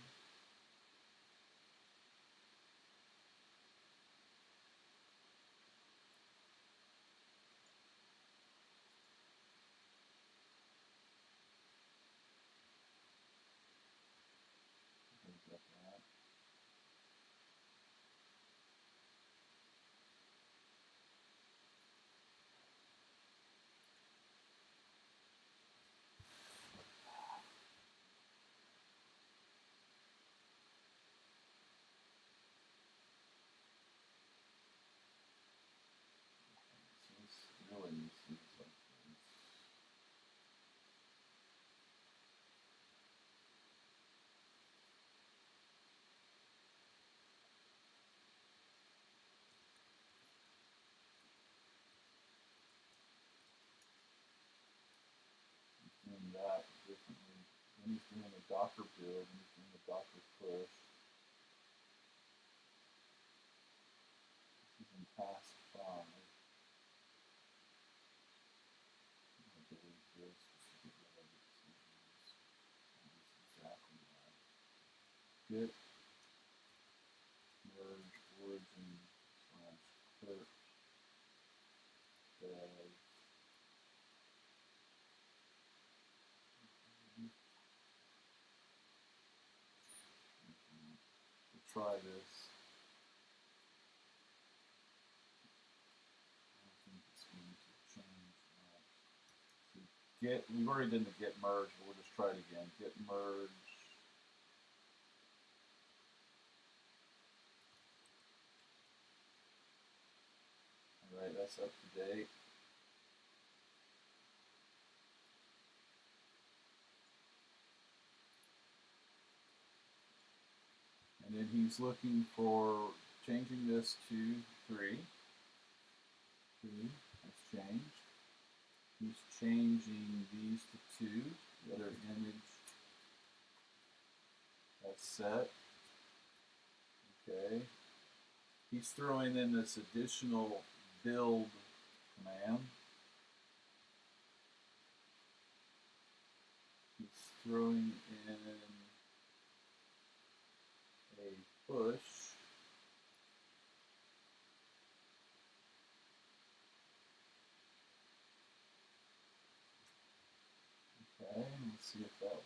Things like that. So this really needs to be like this. Doing that differently. Then he's doing a Docker build, and he's doing a Docker push. This is in task 5. I'm going to delete this just to get rid of it. So it's exactly right. Git merge origin / clerk dev. We'll try this. I don't think it's going to change much. So git, we've already done the git merge, but we'll just try it again. Git merge. Alright, that's up to date. And then he's looking for changing this to 3. 3, that's changed. He's changing these to 2. The other image, that's set. Okay. He's throwing in this additional build command. He's throwing in a push. Okay, let's see if that works.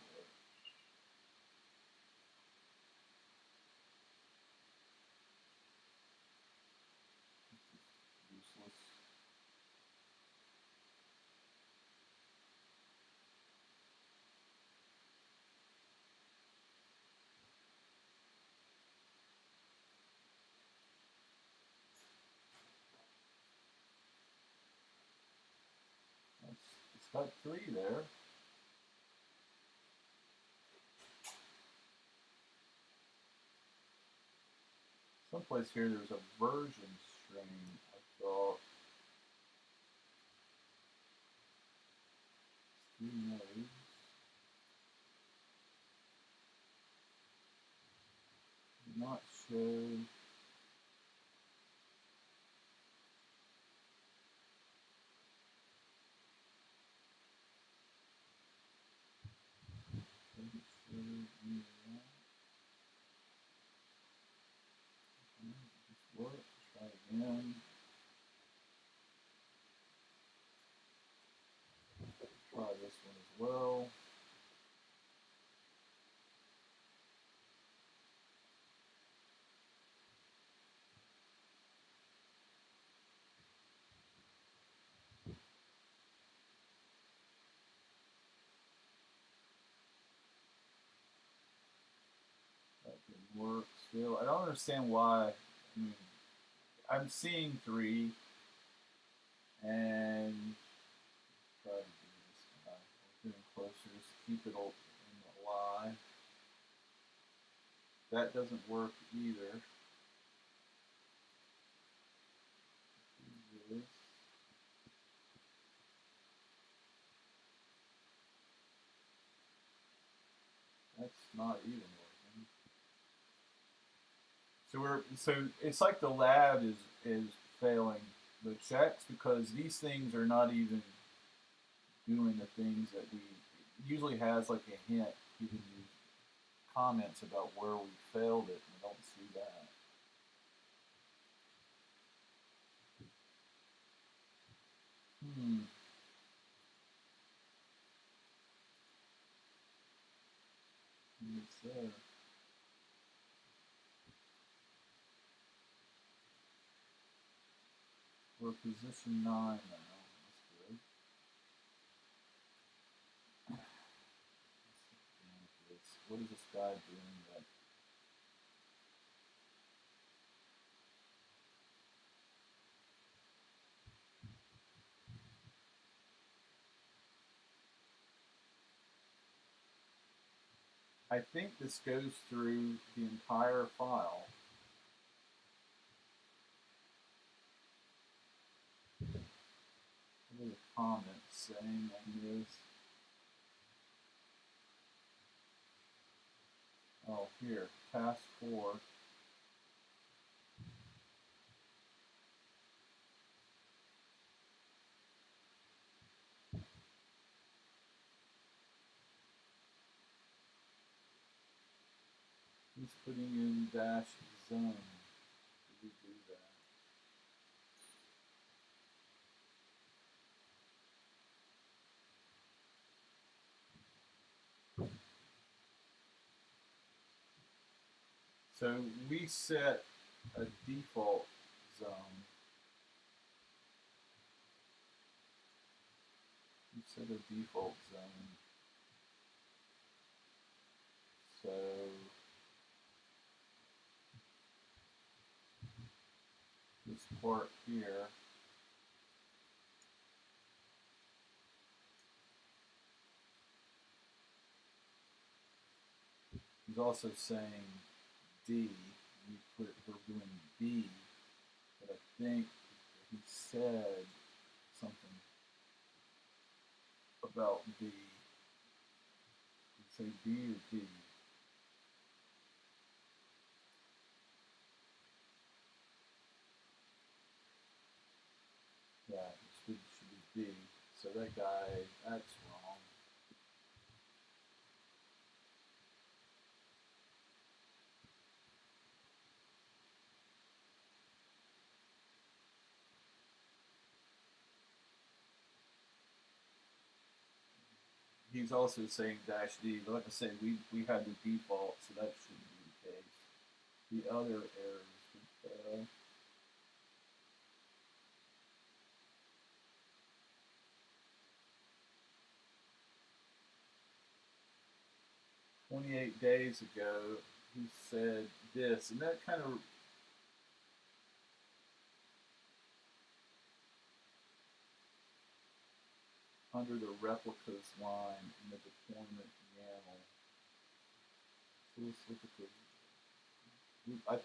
Useless. It's got 3 there. Someplace here there's a version string. I thought 3 nodes. Did not show. Doesn't show any of that. This works. Try again. Try this one as well. work still. I don't understand why. I mean, I'm seeing 3, and try to do this guy. Getting closer. Just keep it in the lie. That doesn't work either. Do this. That's not even working. So it's like the lab is failing the checks because these things are not even doing the things that we usually has like a hint. You can use comments about where we failed it, and I don't see that. It's there. We're position 9 now. That's good. What is this guy doing that? I think this goes through the entire file. What are the comments saying on this? Oh, here, task 4. He's putting in dash zone. Did we do that? So we set a default zone. We set a default zone. So this part here. He's also saying D. We're doing B, but I think he said something about B. Did he say B or D? Yeah, it should be B. So that guy, that's wrong. He's also saying dash D, but like I said, we had the default, so that shouldn't be the case. The other errors would fail. "28 days ago, he said this," and that kind of under the replicas line in the deployment YAML. So let's look at the.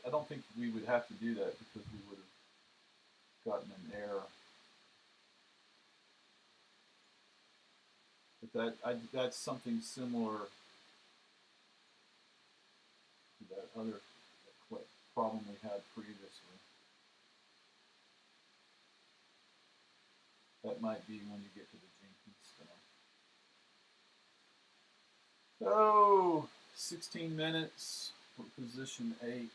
I don't think we would have to do that because we would have gotten an error. But that's something similar to that other problem we had previously. That might be when you get to the Jenkins stuff. Oh, 16 minutes for position 8.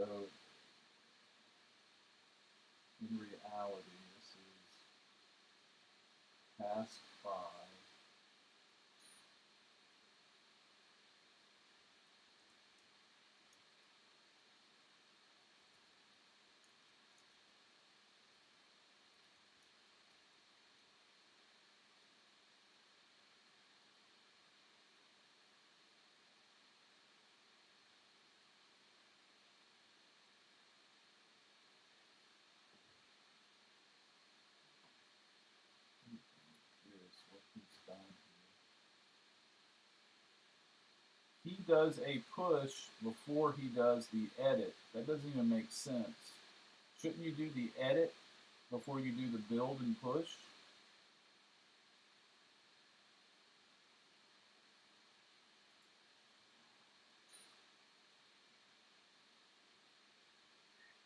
So in reality, this is task 5. Here's what he's done here. He does a push before he does the edit. That doesn't even make sense. Shouldn't you do the edit before you do the build and push?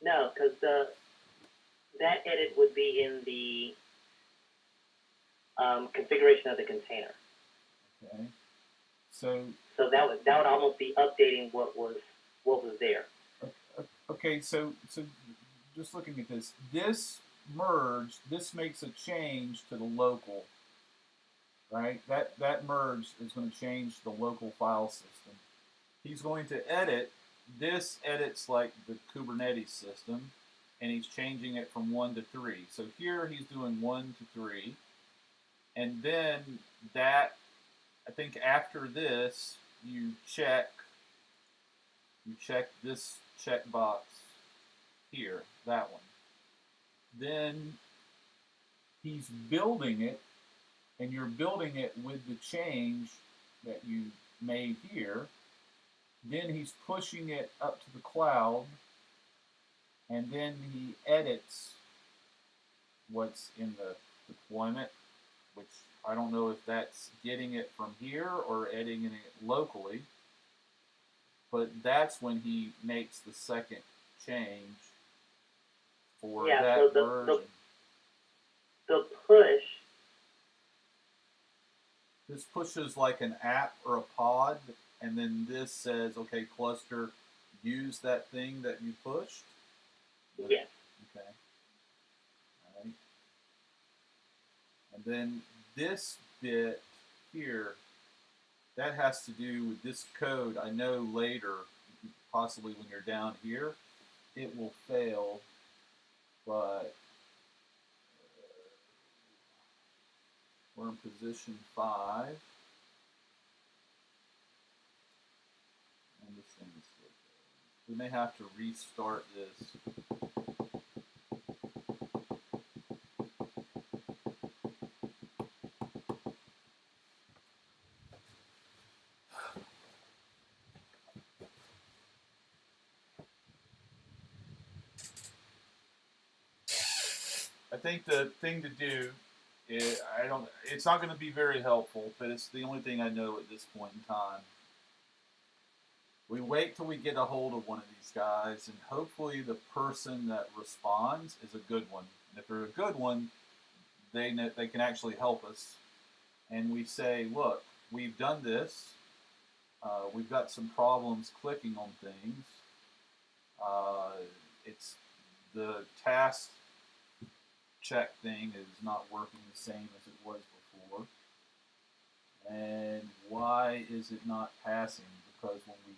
No, because that edit would be in the configuration of the container. Okay. So that would almost be updating what was there. okay, so just looking at this, this merge, this makes a change to the local, right? That merge is going to change the local file system. He's going to edit. This edits like the Kubernetes system, and he's changing it from 1 to 3. So here he's doing 1 to 3, and then that, I think after this, you check this checkbox here, that one. Then he's building it, and you're building it with the change that you made here. Then he's pushing it up to the cloud, and then he edits what's in the deployment, which I don't know if that's getting it from here or editing it locally, but that's when he makes the second change for that version. The push. This pushes like an app or a pod, and then this says, okay, cluster, use that thing that you pushed. Yes. Okay. All right. And then this bit here, that has to do with this code. I know later, possibly when you're down here, it will fail, but we're in position 5. And this thing is still there. We may have to restart this. I think the thing to do is, it's not going to be very helpful, but it's the only thing I know at this point in time. We wait till we get a hold of one of these guys, and hopefully the person that responds is a good one. And if they're a good one, they can actually help us. And we say, look, we've done this. We've got some problems clicking on things. It's the task check thing is not working the same as it was before. And why is it not passing? Because when we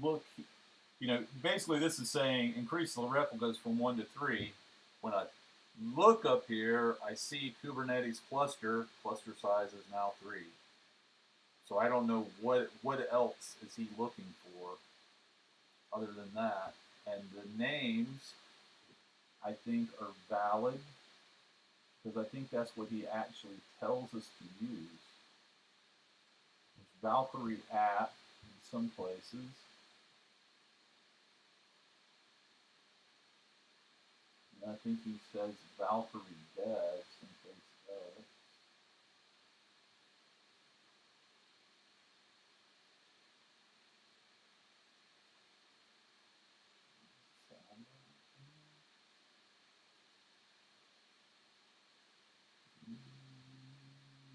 look, basically this is saying increase the replicas from 1 to 3. When I look up here, I see Kubernetes cluster size is now 3. So I don't know what else is he looking for other than that. And the names, I think, are valid, because I think that's what he actually tells us to use. It's Valkyrie app in some places. And I think he says Valkyrie dev someplace else.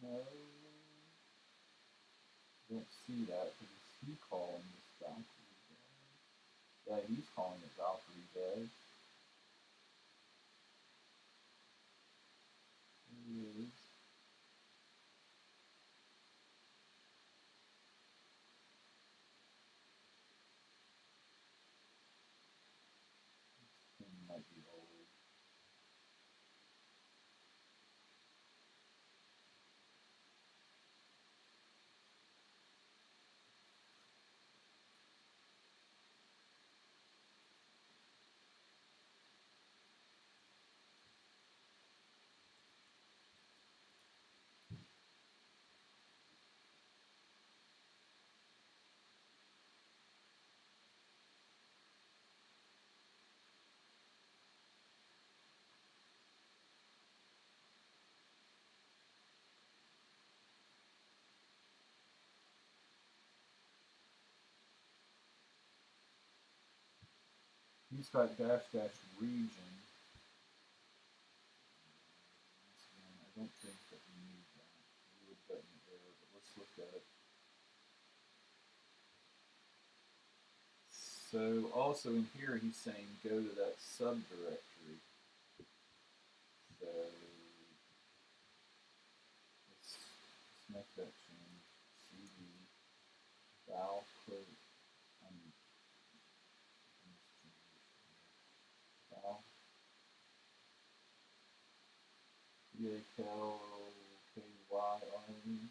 No. Don't see that, because is he calling this Valkyrie dev? Yeah, he's calling it Valkyrie Day. Here he is. This thing might be old. He's got dash region. Again, I don't think that we need that. We would get an error, but let's look at it. So also in here, he's saying go to that subdirectory. So let's make that change. CD Valkyrie. Val. VAKLKYRE. And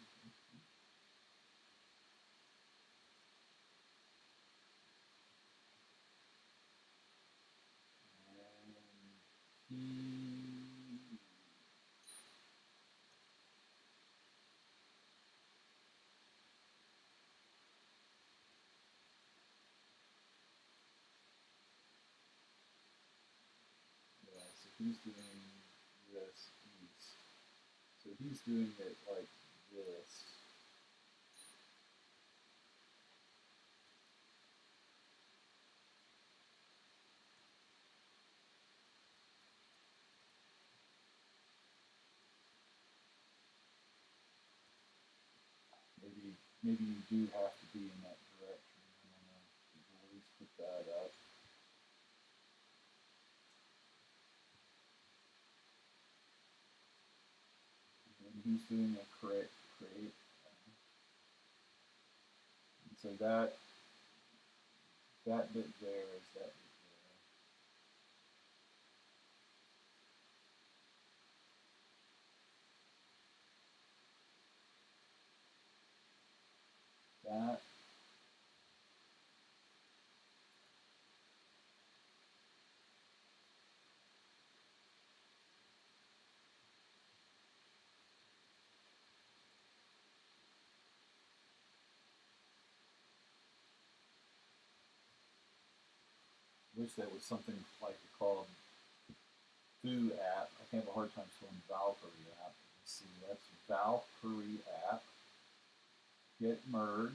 he. Yeah, so he's doing this east. So he's doing it like this. Maybe you do have to be in that direction. I don't know. We'll at least put that up. And he's doing a create. And so that bit there is that bit there. That. Wish that was something like called Foo app. I can have a hard time spelling Valkyrie app. Let's see, that's Valkyrie app. Get merge.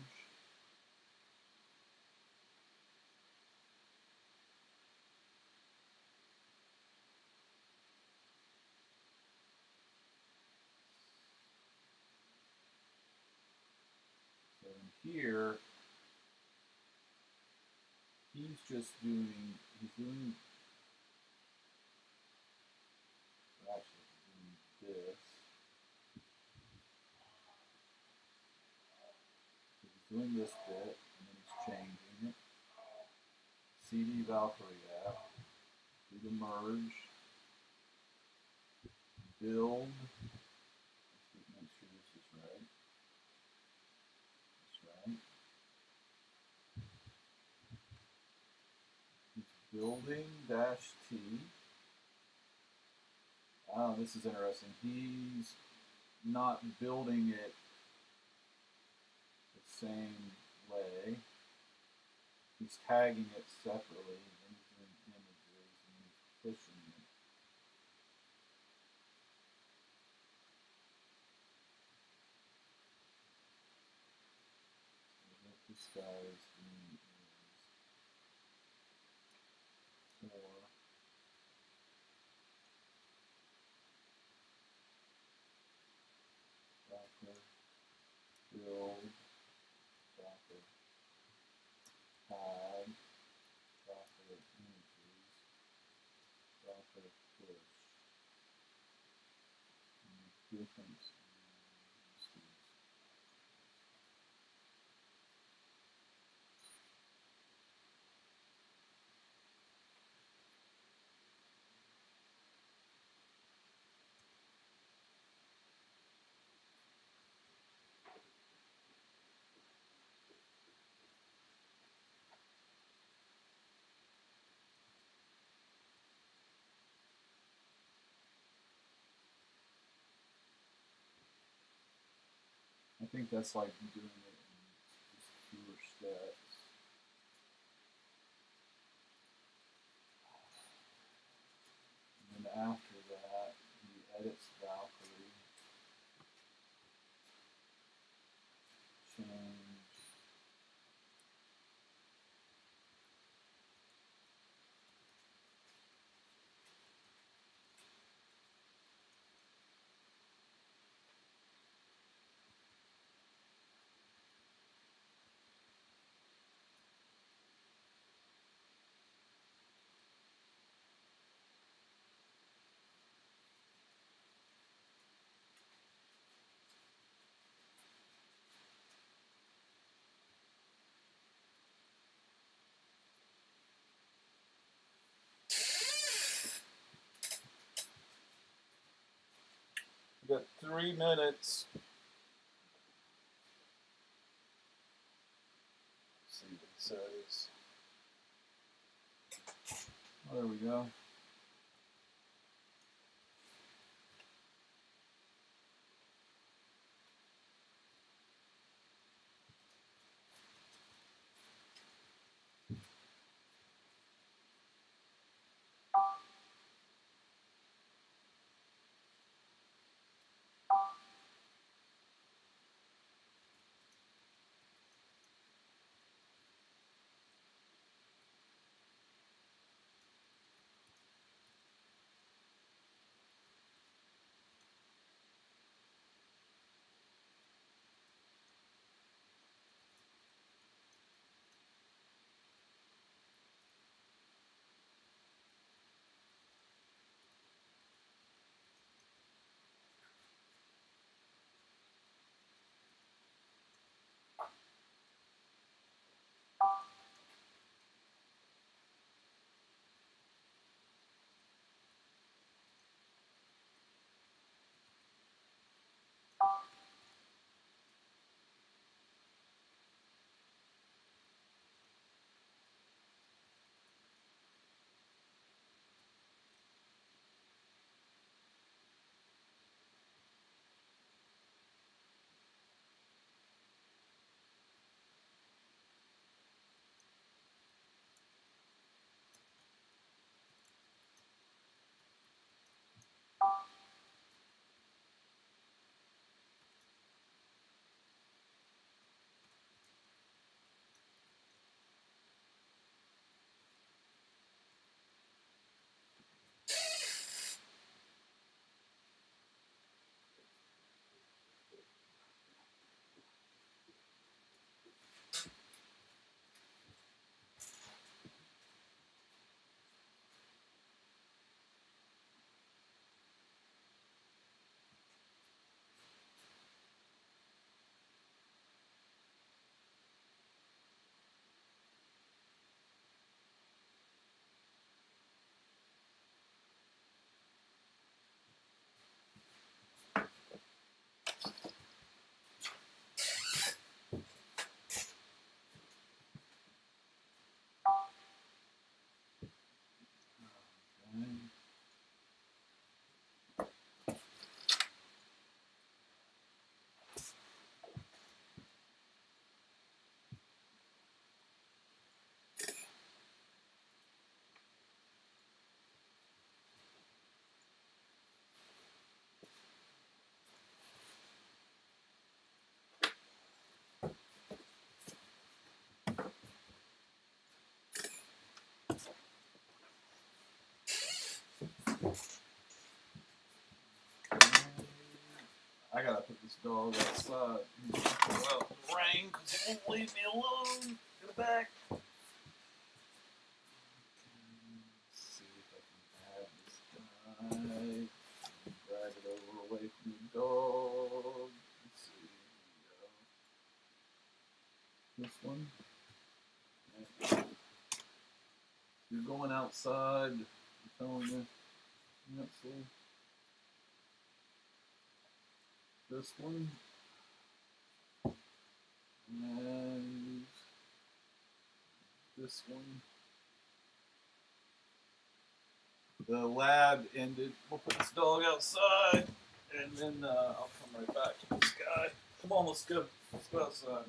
So in here, he's doing this. So he's doing this bit, and then he's changing it. CD Valkyrie app. Do the merge. Build. Let's make sure this is right. That's right. He's building -T. Oh, this is interesting. He's not building it the same way. He's tagging it separately, and he's doing images, and he's pushing it. So what this guy is doing is for Docker, build, Docker, tag, put a push. Difference. I think that's like doing it in just fewer steps. And then after that, he edits Valkyrie, change. We got 3 minutes. Let's see what it says. Oh, there we go. Okay. I gotta put this dog outside. Go out in the rain because he won't leave me alone. Get back. Let's see if I can add this You're going outside. I'm telling you. Cancel. This one. And this one. The lab ended. We'll put this dog outside, and then I'll come right back to this guy. Come on, let's go. Let's go outside.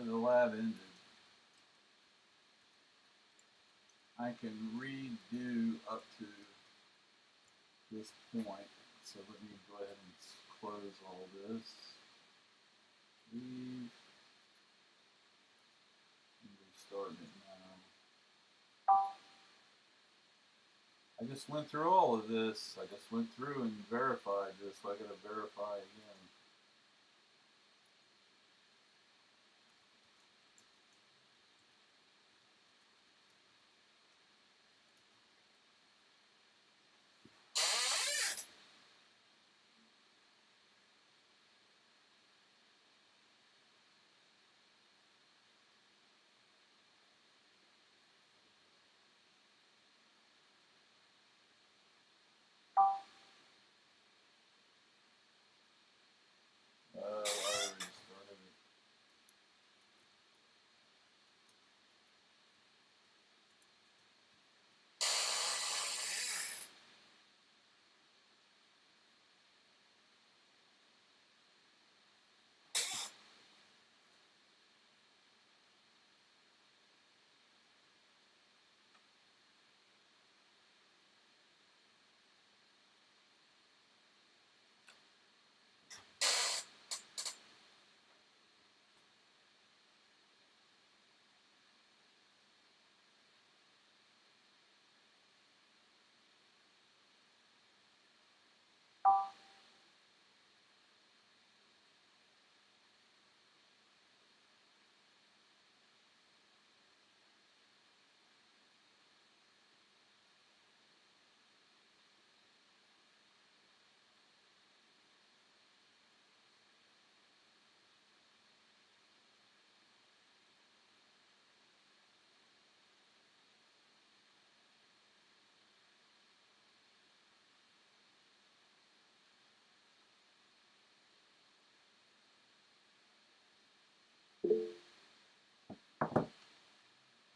The lab ended. I can redo up to this point. So let me go ahead and close all this. Leave. And restart it now. I just went through all of this. I just went through and verified this. So I gotta verify again. I already started it.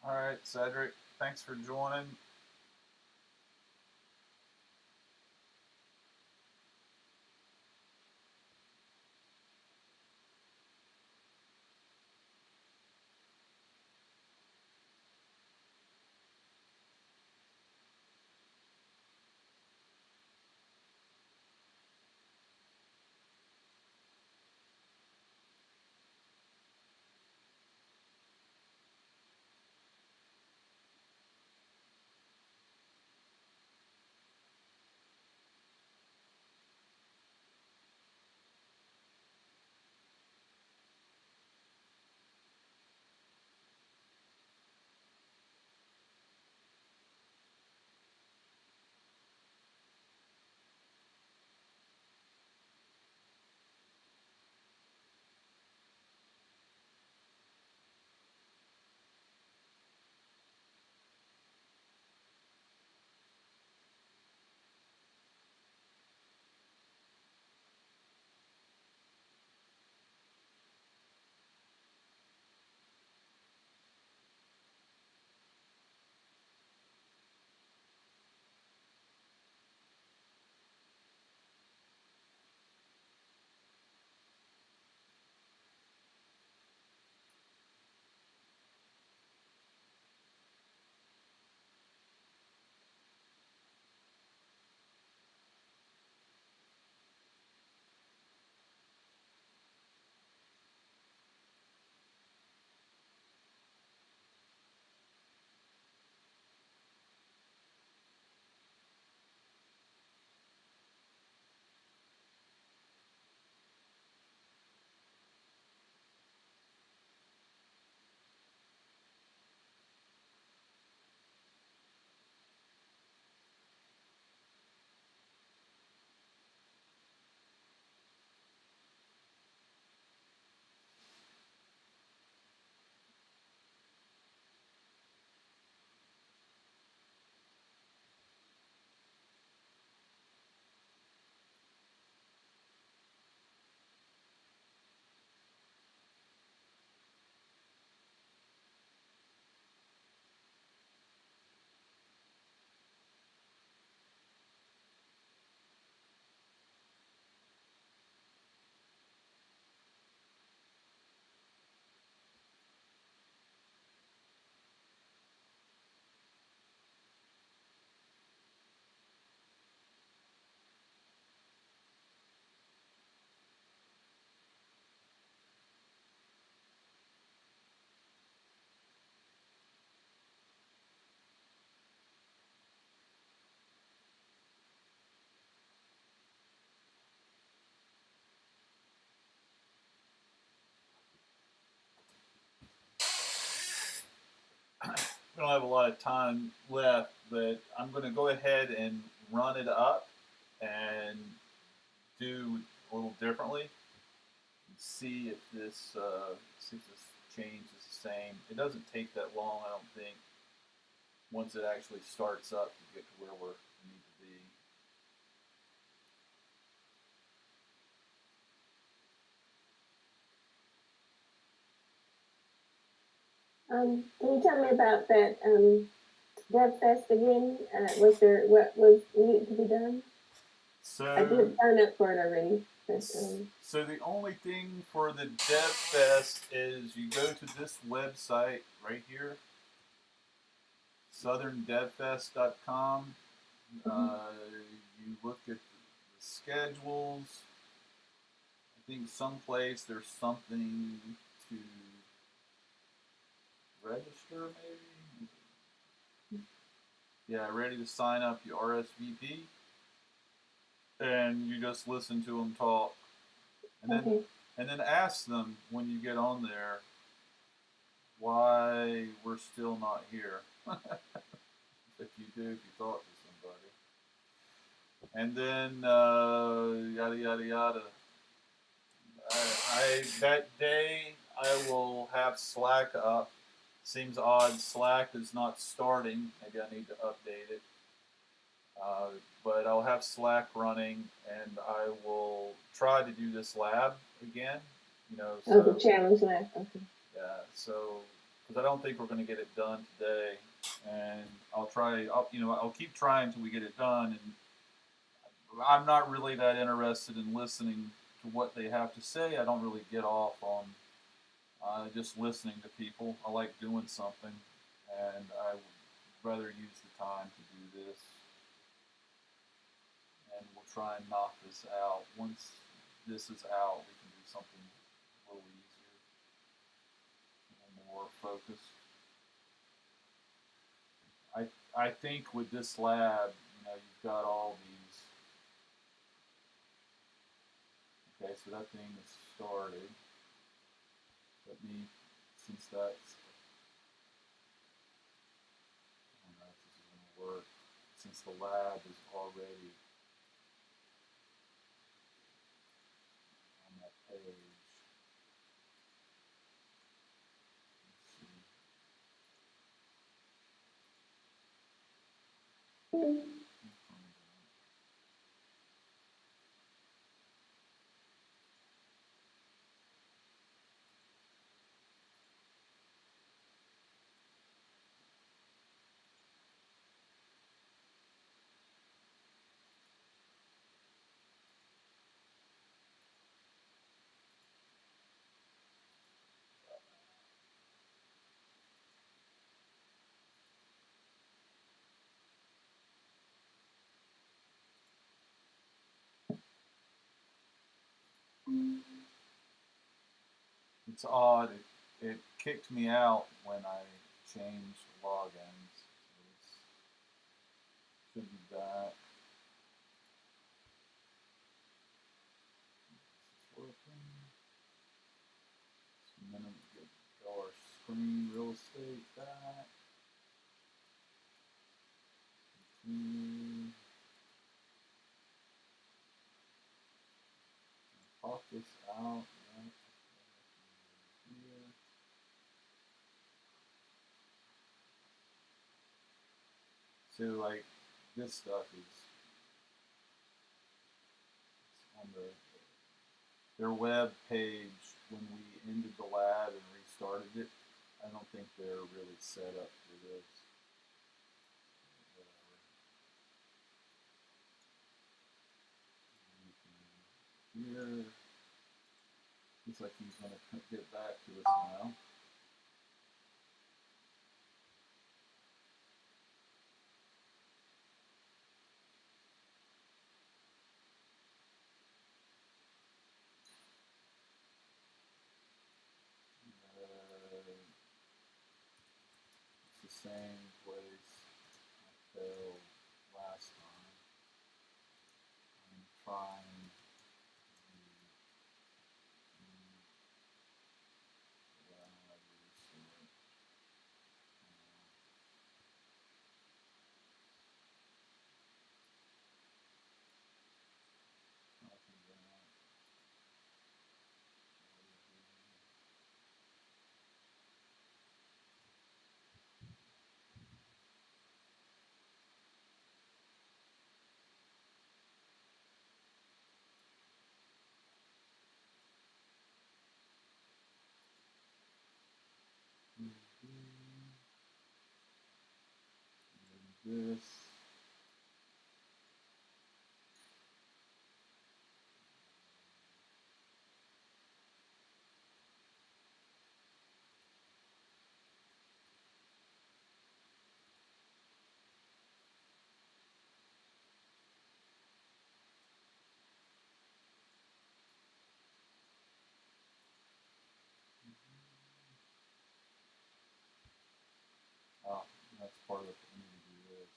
All right, Cedric. Thanks for joining. have a lot of time left, but I'm going to go ahead and run it up and do a little differently. See if this change is the same. It doesn't take that long, I don't think, once it actually starts up to get to where we need to be. Can you tell me about that Dev Fest again? What was needed to be done? I So, did sign up for it already. But, so the only thing for the Dev Fest is you go to this website right here, southerndevfest.com. You look at the schedules. I think someplace there's something to register, maybe. Yeah, ready to sign up. You RSVP, and you just listen to them talk, and then okay. and then ask them when you get on there why we're still not here. If you do, if you talk to somebody, and then yada yada yada. That day I will have Slack up. Seems odd. Slack is not starting. Maybe I need to update it. But I'll have Slack running, and I will try to do this lab again. You know. So, the challenge lab. Okay. yeah. So, because I don't think we're going to get it done today, and I'll try. I'll keep trying until we get it done. And I'm not really that interested in listening to what they have to say. I don't really get off on just listening to people. I like doing something, and I would rather use the time to do this. And we'll try and knock this out. Once this is out, we can do something a little easier, a little more focused. I think with this lab, you've got all these. Okay, so that thing is started. Let me, since that's, I don't know if this is going to work, since the lab is already on that page. Let's see. It's odd. It kicked me out when I changed logins. So should be back. Is this working? So a minute to get our screen real estate back. Continue. Pop this out. Right. Here. So like this stuff is on their web page when we ended the lab and restarted it. I don't think they're really set up for this. Whatever. Here. Looks like he's going to get back to us now. It's the same place I failed last time. I'm trying this. Oh, that's part of it. I need to do this.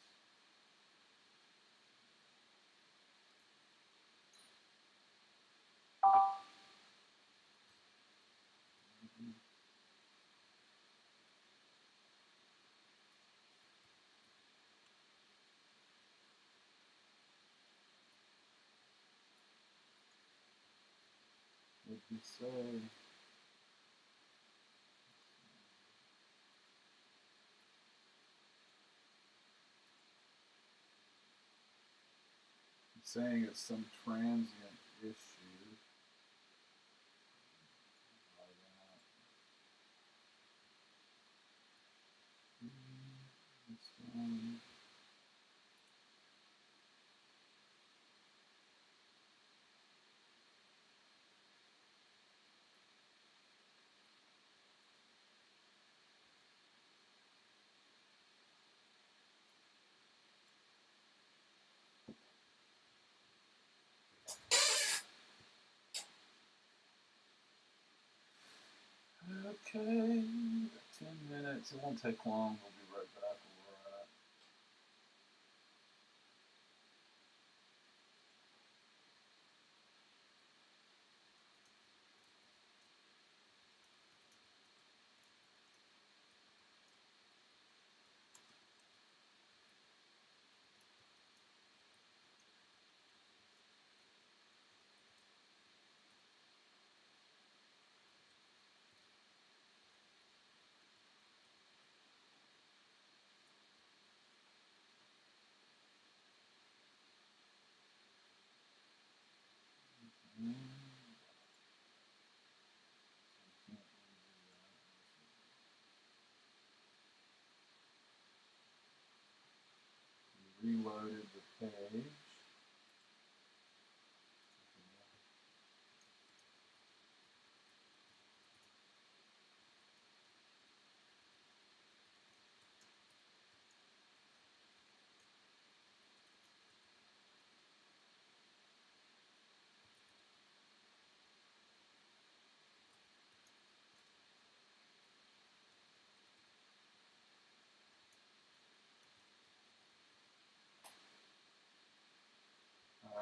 What did you say? It's saying it's some transient issue. Try that. This one. Okay, 10 minutes. It won't take long. We'll be right back where we're at. Mm. We reloaded the page.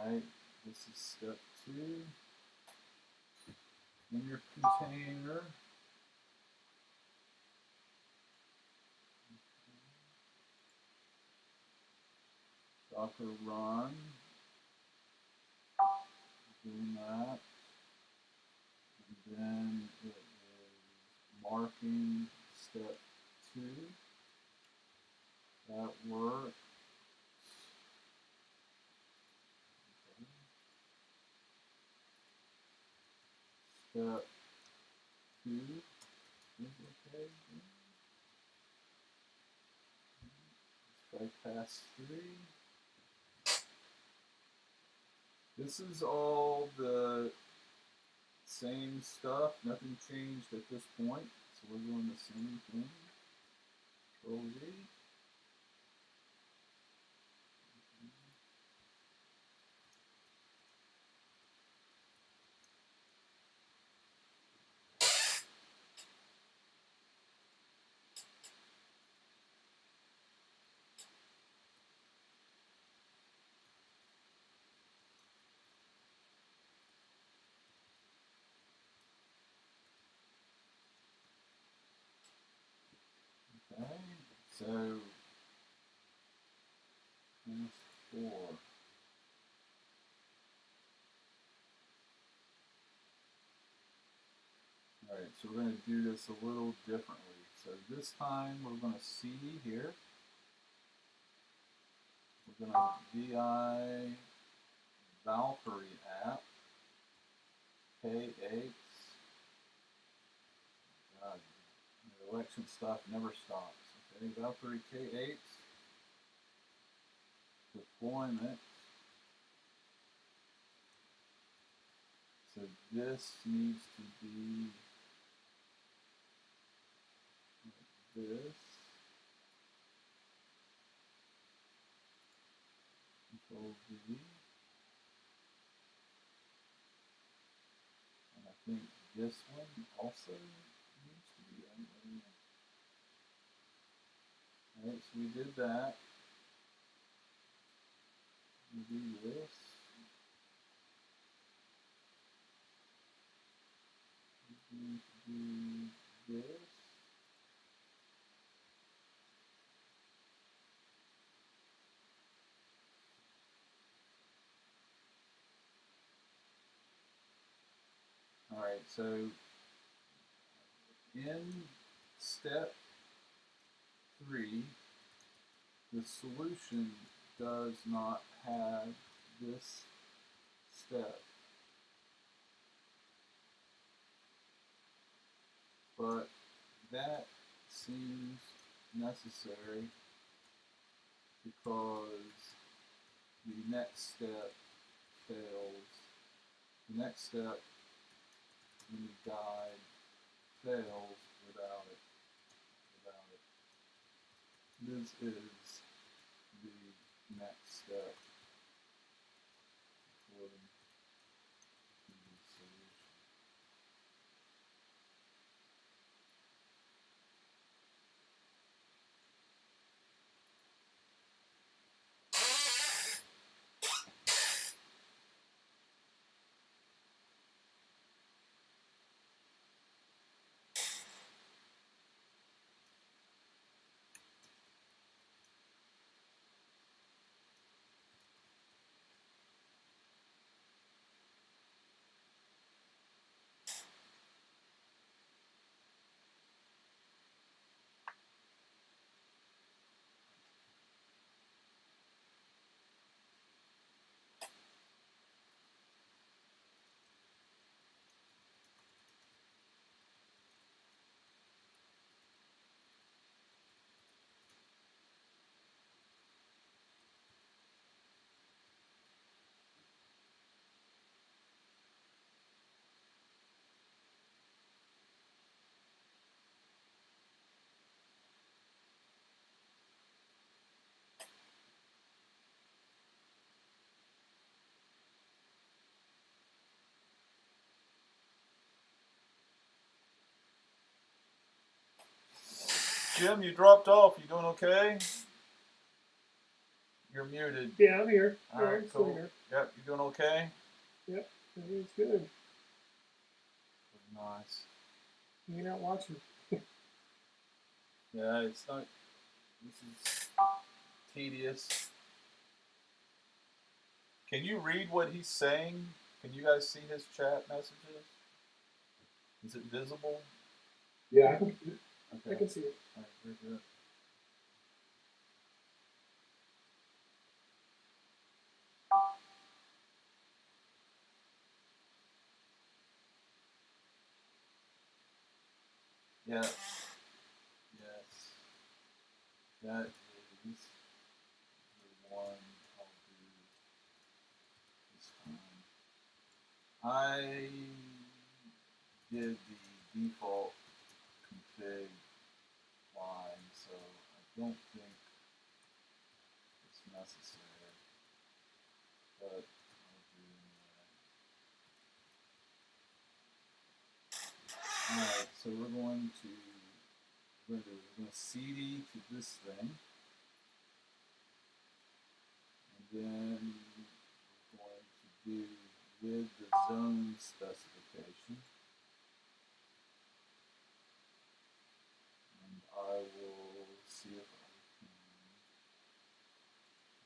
Alright, this is step 2. In your container. Docker run. Doing that. And then it is marking step 2. That works. Okay. Step 2 is okay. Let's try pass 3. This is all the same stuff. Nothing changed at this point. So we're doing the same thing. Control V. Okay, so minus 4. Alright, so we're going to do this a little differently. So this time we're going to see here. We're going to VI Valkyrie app. K8. God, the election stuff never stops. Okay, Valkyrie K8. deployment. So this needs to be like this. Control V. And I think this one also needs to be anywhere. Alright, so we did that. We do this. We need to do this. Alright, so in step 3, the solution does not have this step. But that seems necessary because the next step fails. The next step in the guide fails without it. This is the next step according to the solution. Jim, you dropped off. You doing okay? You're muted. Yeah, I'm here. All right, still cool. here. Yep, you doing okay? Yep, everything's good. Nice. You're not watching. Yeah, it's not. This is tedious. Can you read what he's saying? Can you guys see his chat messages? Is it visible? Yeah, Okay. I can see it. All right, very good. Yeah. Yes. That is the one I'll do this time. I did the default config line, so I don't think it's necessary, but I'll do it anyway. Alright, so we're going to cd to this thing, and then we're going to do with the zone specification, and I will see if I can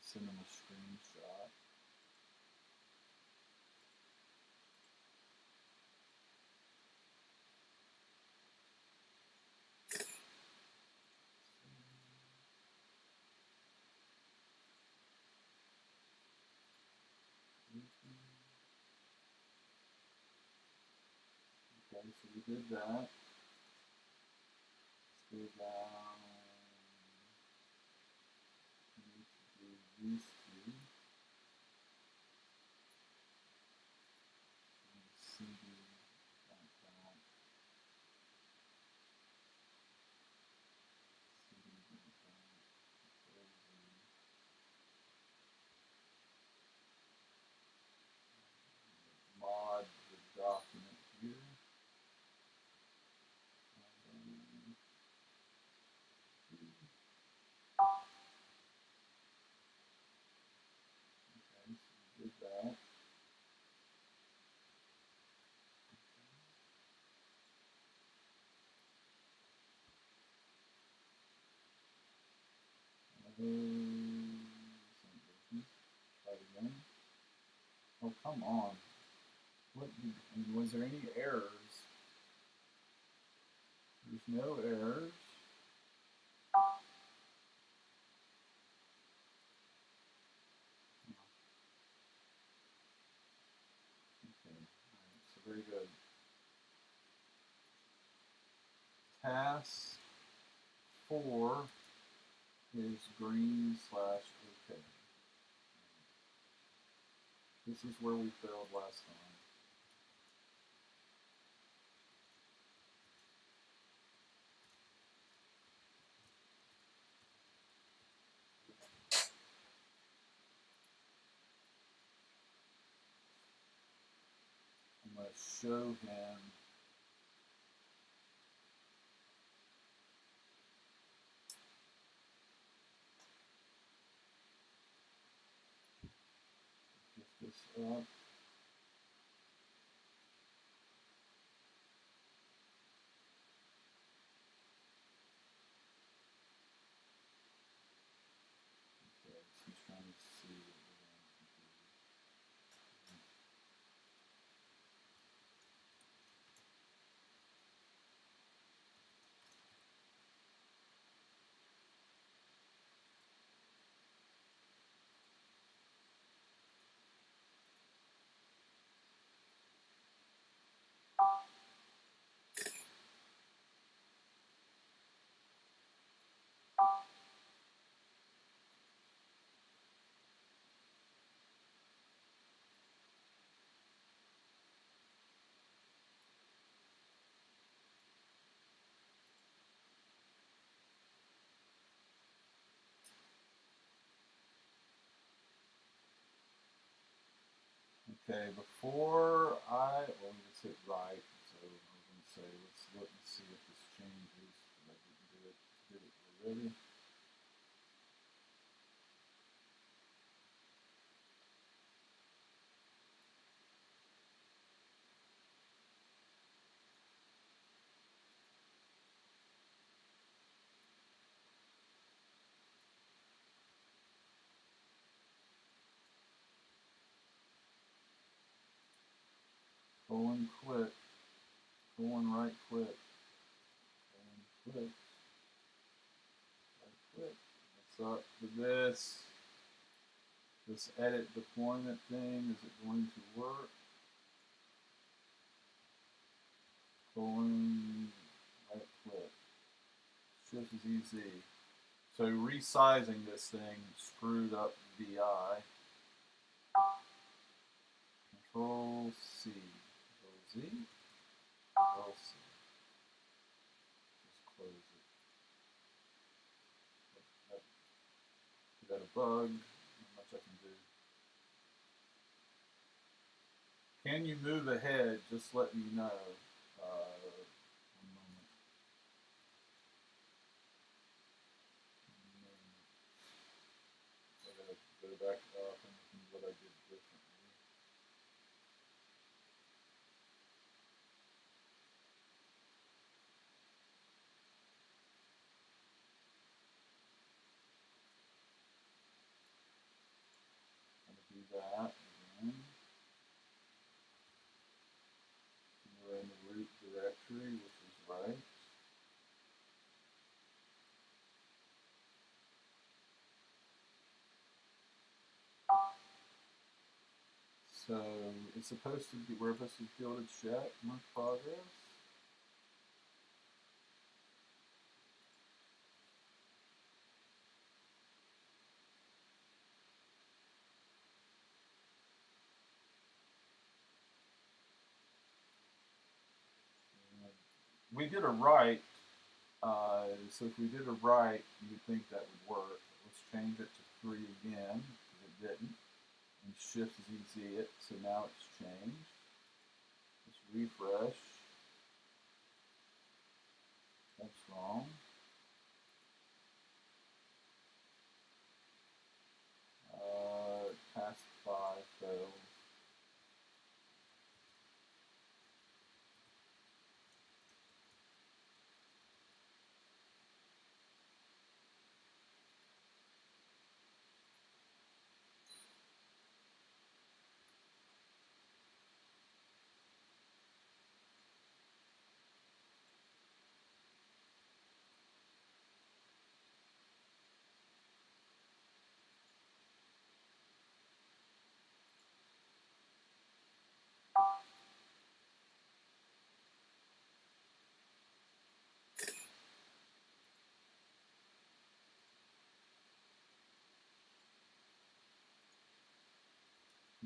send them a screenshot. Okay, so we did that. Let's go down. We need to do these two. Try it again. Oh, come on. What? Was there any errors? There's no errors. Okay. Alright, so very good. Task 4 is green/OK. This is where we failed last time. I'm going to show him. Get this up. Okay, he's trying to see what we're going to do. Okay, before well, let's hit right. So I was going to say, let's look and see if this changes. I didn't do it. Did it already? Colon click. Colon right click. Colon click. Right click. What's up to this? This edit deployment thing, is it going to work? Colon right click. Shift is easy. So resizing this thing screwed up VI. Control C. Control Z. Control C. Just close it. We got a bug. Not much I can do. Can you move ahead? Just let me know. One moment. I gotta go back up and look at what I did differently. I'm gonna do that again. We're in the root directory, which is right. So it's supposed to be, we're supposed to be able to check my progress. We did a write, so if we did a write, you'd think that would work. Let's change it to 3 again, because it didn't. And shift ZZ it, so now it's changed. Let's refresh. That's wrong. Task 5 failed.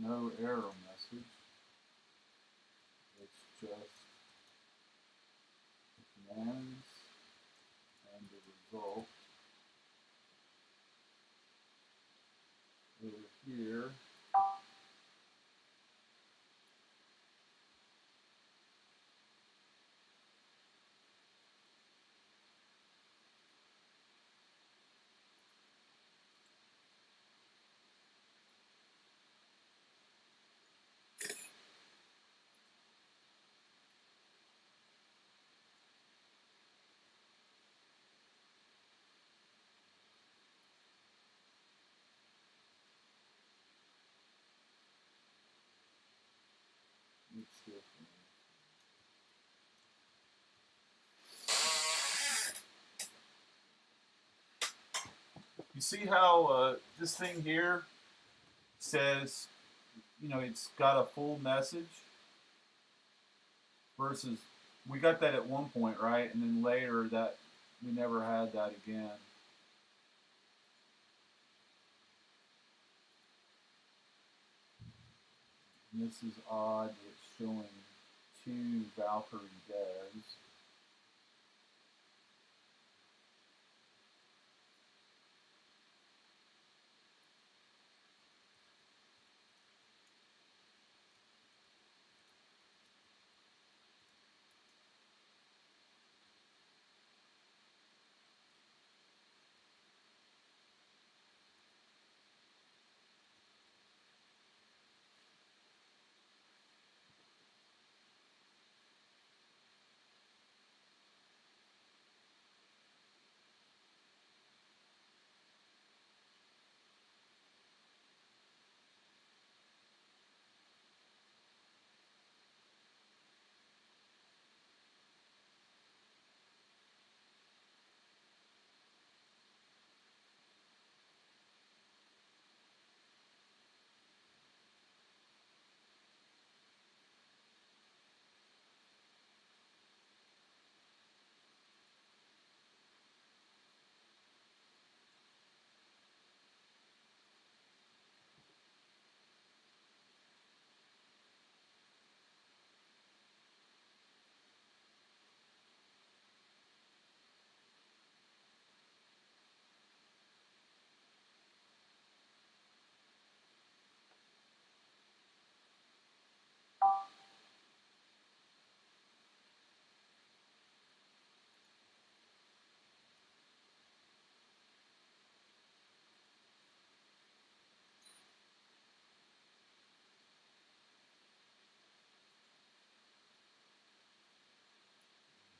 no error message. It's just commands and the result over here. It's different. You see how this thing here says, you know, it's got a full message versus we got that at one point, right? And then later that we never had that again. And this is odd. It's showing 2 Valkyrie devs.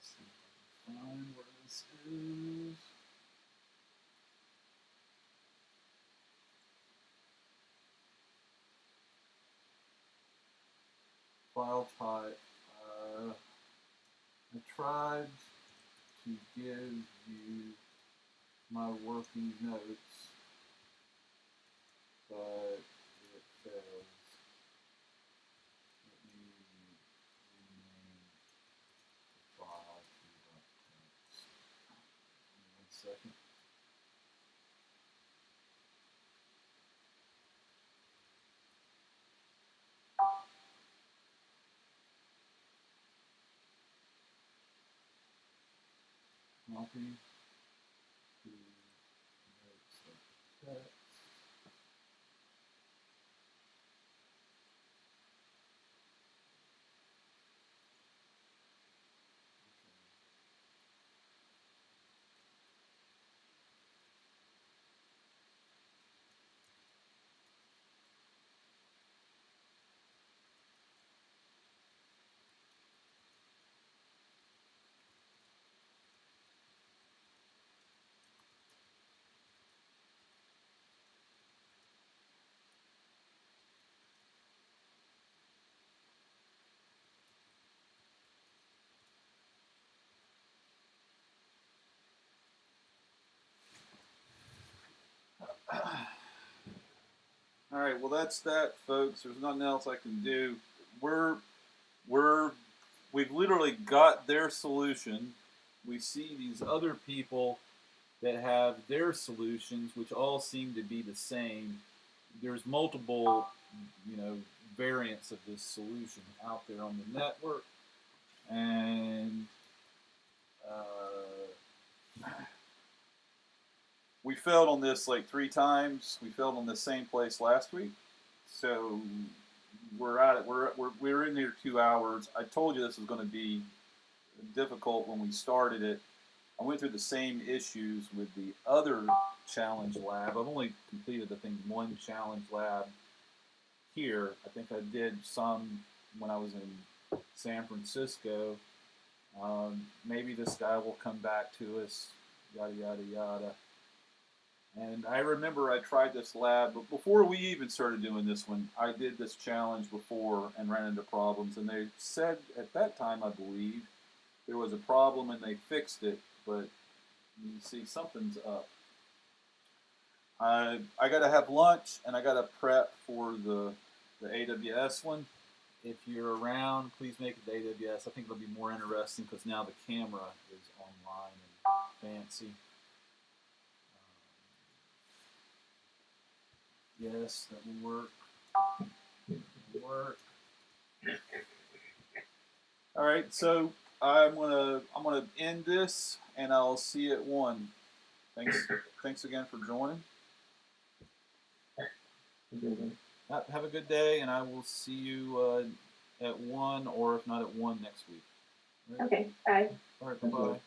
Let's see if I can find where this is. File type. I tried to give you my working notes, but it fails. Let me rename the file to text. Give me 1 second. Copy to notes of text. All right, well that's that, folks. There's nothing else I can do. We've literally got their solution. We see these other people that have their solutions, which all seem to be the same. There's multiple variants of this solution out there on the network, and we failed on this like 3 times. We failed on the same place last week, so we're at it. We're in here 2 hours. I told you this was going to be difficult when we started it. I went through the same issues with the other challenge lab. I've only completed, I think, 1 challenge lab here. I think I did some when I was in San Francisco. Maybe this guy will come back to us, yada, yada, yada. And I remember I tried this lab, but before we even started doing this one, I did this challenge before and ran into problems. And they said at that time, I believe, there was a problem and they fixed it, but you see something's up. I got to have lunch and I got to prep for the AWS one. If you're around, please make it the AWS. I think it'll be more interesting because now the camera is online and fancy. Yes, that will work. That will work. All right, so I'm gonna end this, and I'll see you at 1. Thanks again for joining. Have a good day, and I will see you at 1, or if not at 1 next week. Okay, bye. All right, bye.